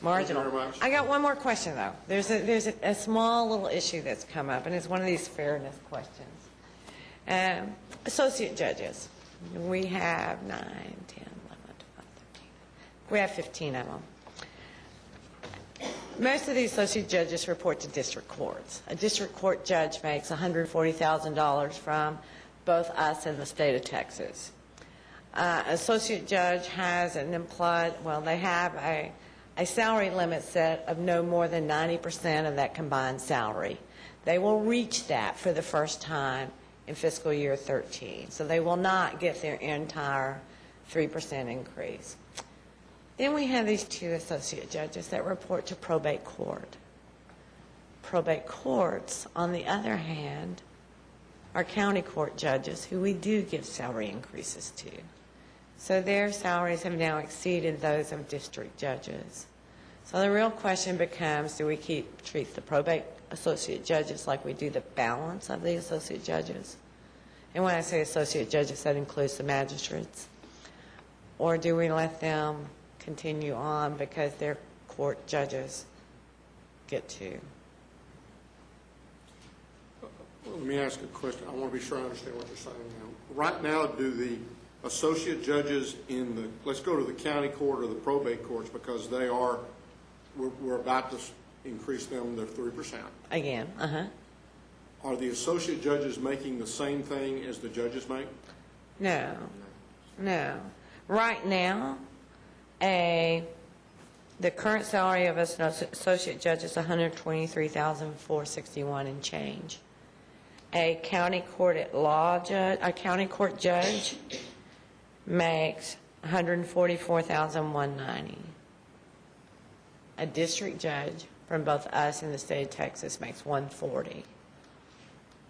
Marginal. Thank you very much. I got one more question, though. There's a small little issue that's come up, and it's one of these fairness questions. Associate judges. We have 9, 10, 11, 12, 13, We have 15 of them. Most of the associate judges report to district courts. A district court judge makes $140,000 from both us and the state of Texas. Associate judge has an implied, well, they have a salary limit set of no more than 90% of that combined salary. They will reach that for the first time in fiscal year 13. So they will not get their entire 3% increase. Then we have these two associate judges that report to probate court. Probate courts, on the other hand, are county court judges who we do give salary increases to. So their salaries have now exceeded those of district judges. So the real question becomes, do we treat the probate associate judges like we do the balance of the associate judges? And when I say associate judges, that includes the magistrates. Or do we let them continue on because their court judges get to? Let me ask a question. I want to be sure I understand what you're saying now. Right now, do the associate judges in the, let's go to the county court or the probate courts, because they are, we're about to increase them to 3%. Again, Are the associate judges making the same thing as the judges make? No. Right now, the current salary of an associate judge is $123,461 and change. A county court judge makes $144,190. A district judge from both us and the state of Texas makes $140,000.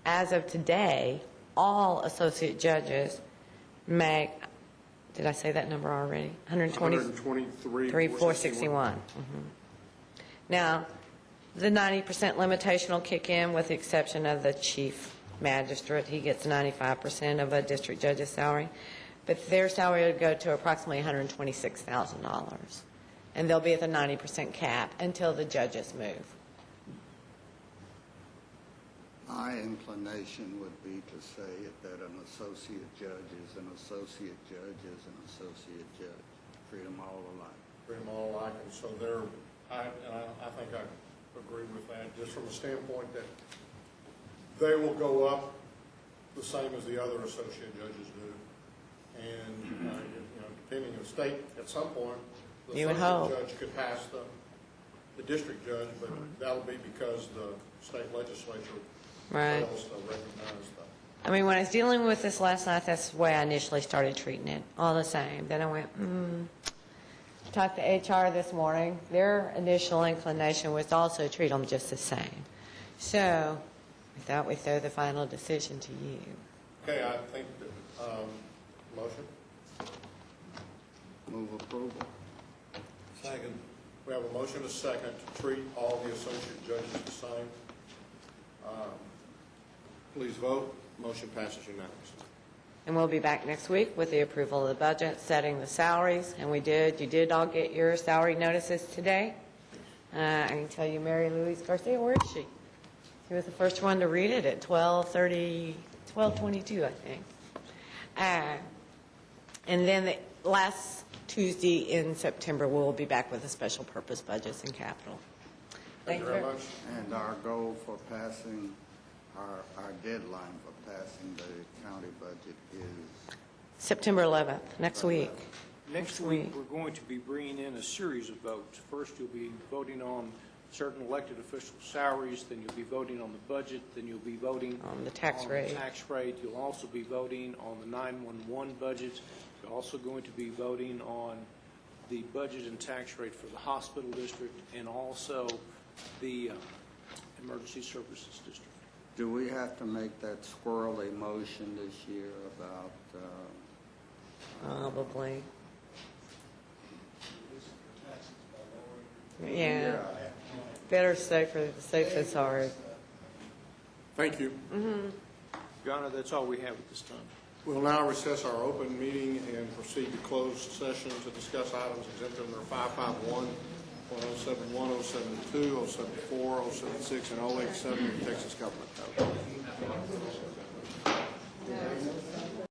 As of today, all associate judges make, did I say that number already? $123,461. Now, the 90% limitation will kick in with the exception of the chief magistrate. He gets 95% of a district judge's salary. But their salary would go to approximately $126,000. And they'll be at the 90% cap until the judges move. My inclination would be to say that an associate judge is an associate judge is an associate judge. Treat them all alike. Treat them all alike, and so they're, I think I agree with that, just from a standpoint that they will go up the same as the other associate judges do. And, depending on the state, at some point, the associate judge could pass the district judge, but that'll be because the state legislature fails to recognize that. I mean, when I was dealing with this last night, that's the way I initially started treating it, all the same. Then I went, talked to HR this morning. Their initial inclination was to also treat them just the same. So we thought we'd throw the final decision to you. Okay, I think that, motion? Move approval. Second. We have a motion and a second to treat all the associate judges the same. Please vote. Motion passes unanimously. And we'll be back next week with the approval of the budget, setting the salaries. And you did all get your salary notices today. I can tell you Mary Louise Garcia, where is she? She was the first one to read it at 12:22, I think. And then the last Tuesday in September, we'll be back with the special purpose budgets and capital. Thank you very much. And our goal for passing, our deadline for passing the county budget is? September 11th, next week. Next week, we're going to be bringing in a series of votes. First, you'll be voting on certain elected official salaries, then you'll be voting on the budget, then you'll be voting on the tax rate. You'll also be voting on the 911 budget. You're also going to be voting on the budget and tax rate for the hospital district and also the emergency services district. Do we have to make that squirrely motion this year about? Probably. Yeah. Better safe than sorry. Thank you. Your Honor, that's all we have at this time. We'll now recess our open meeting and proceed to closed session to discuss items exempt under 551, 1071, 072, 074, 076, and 087 of the Texas Government Code.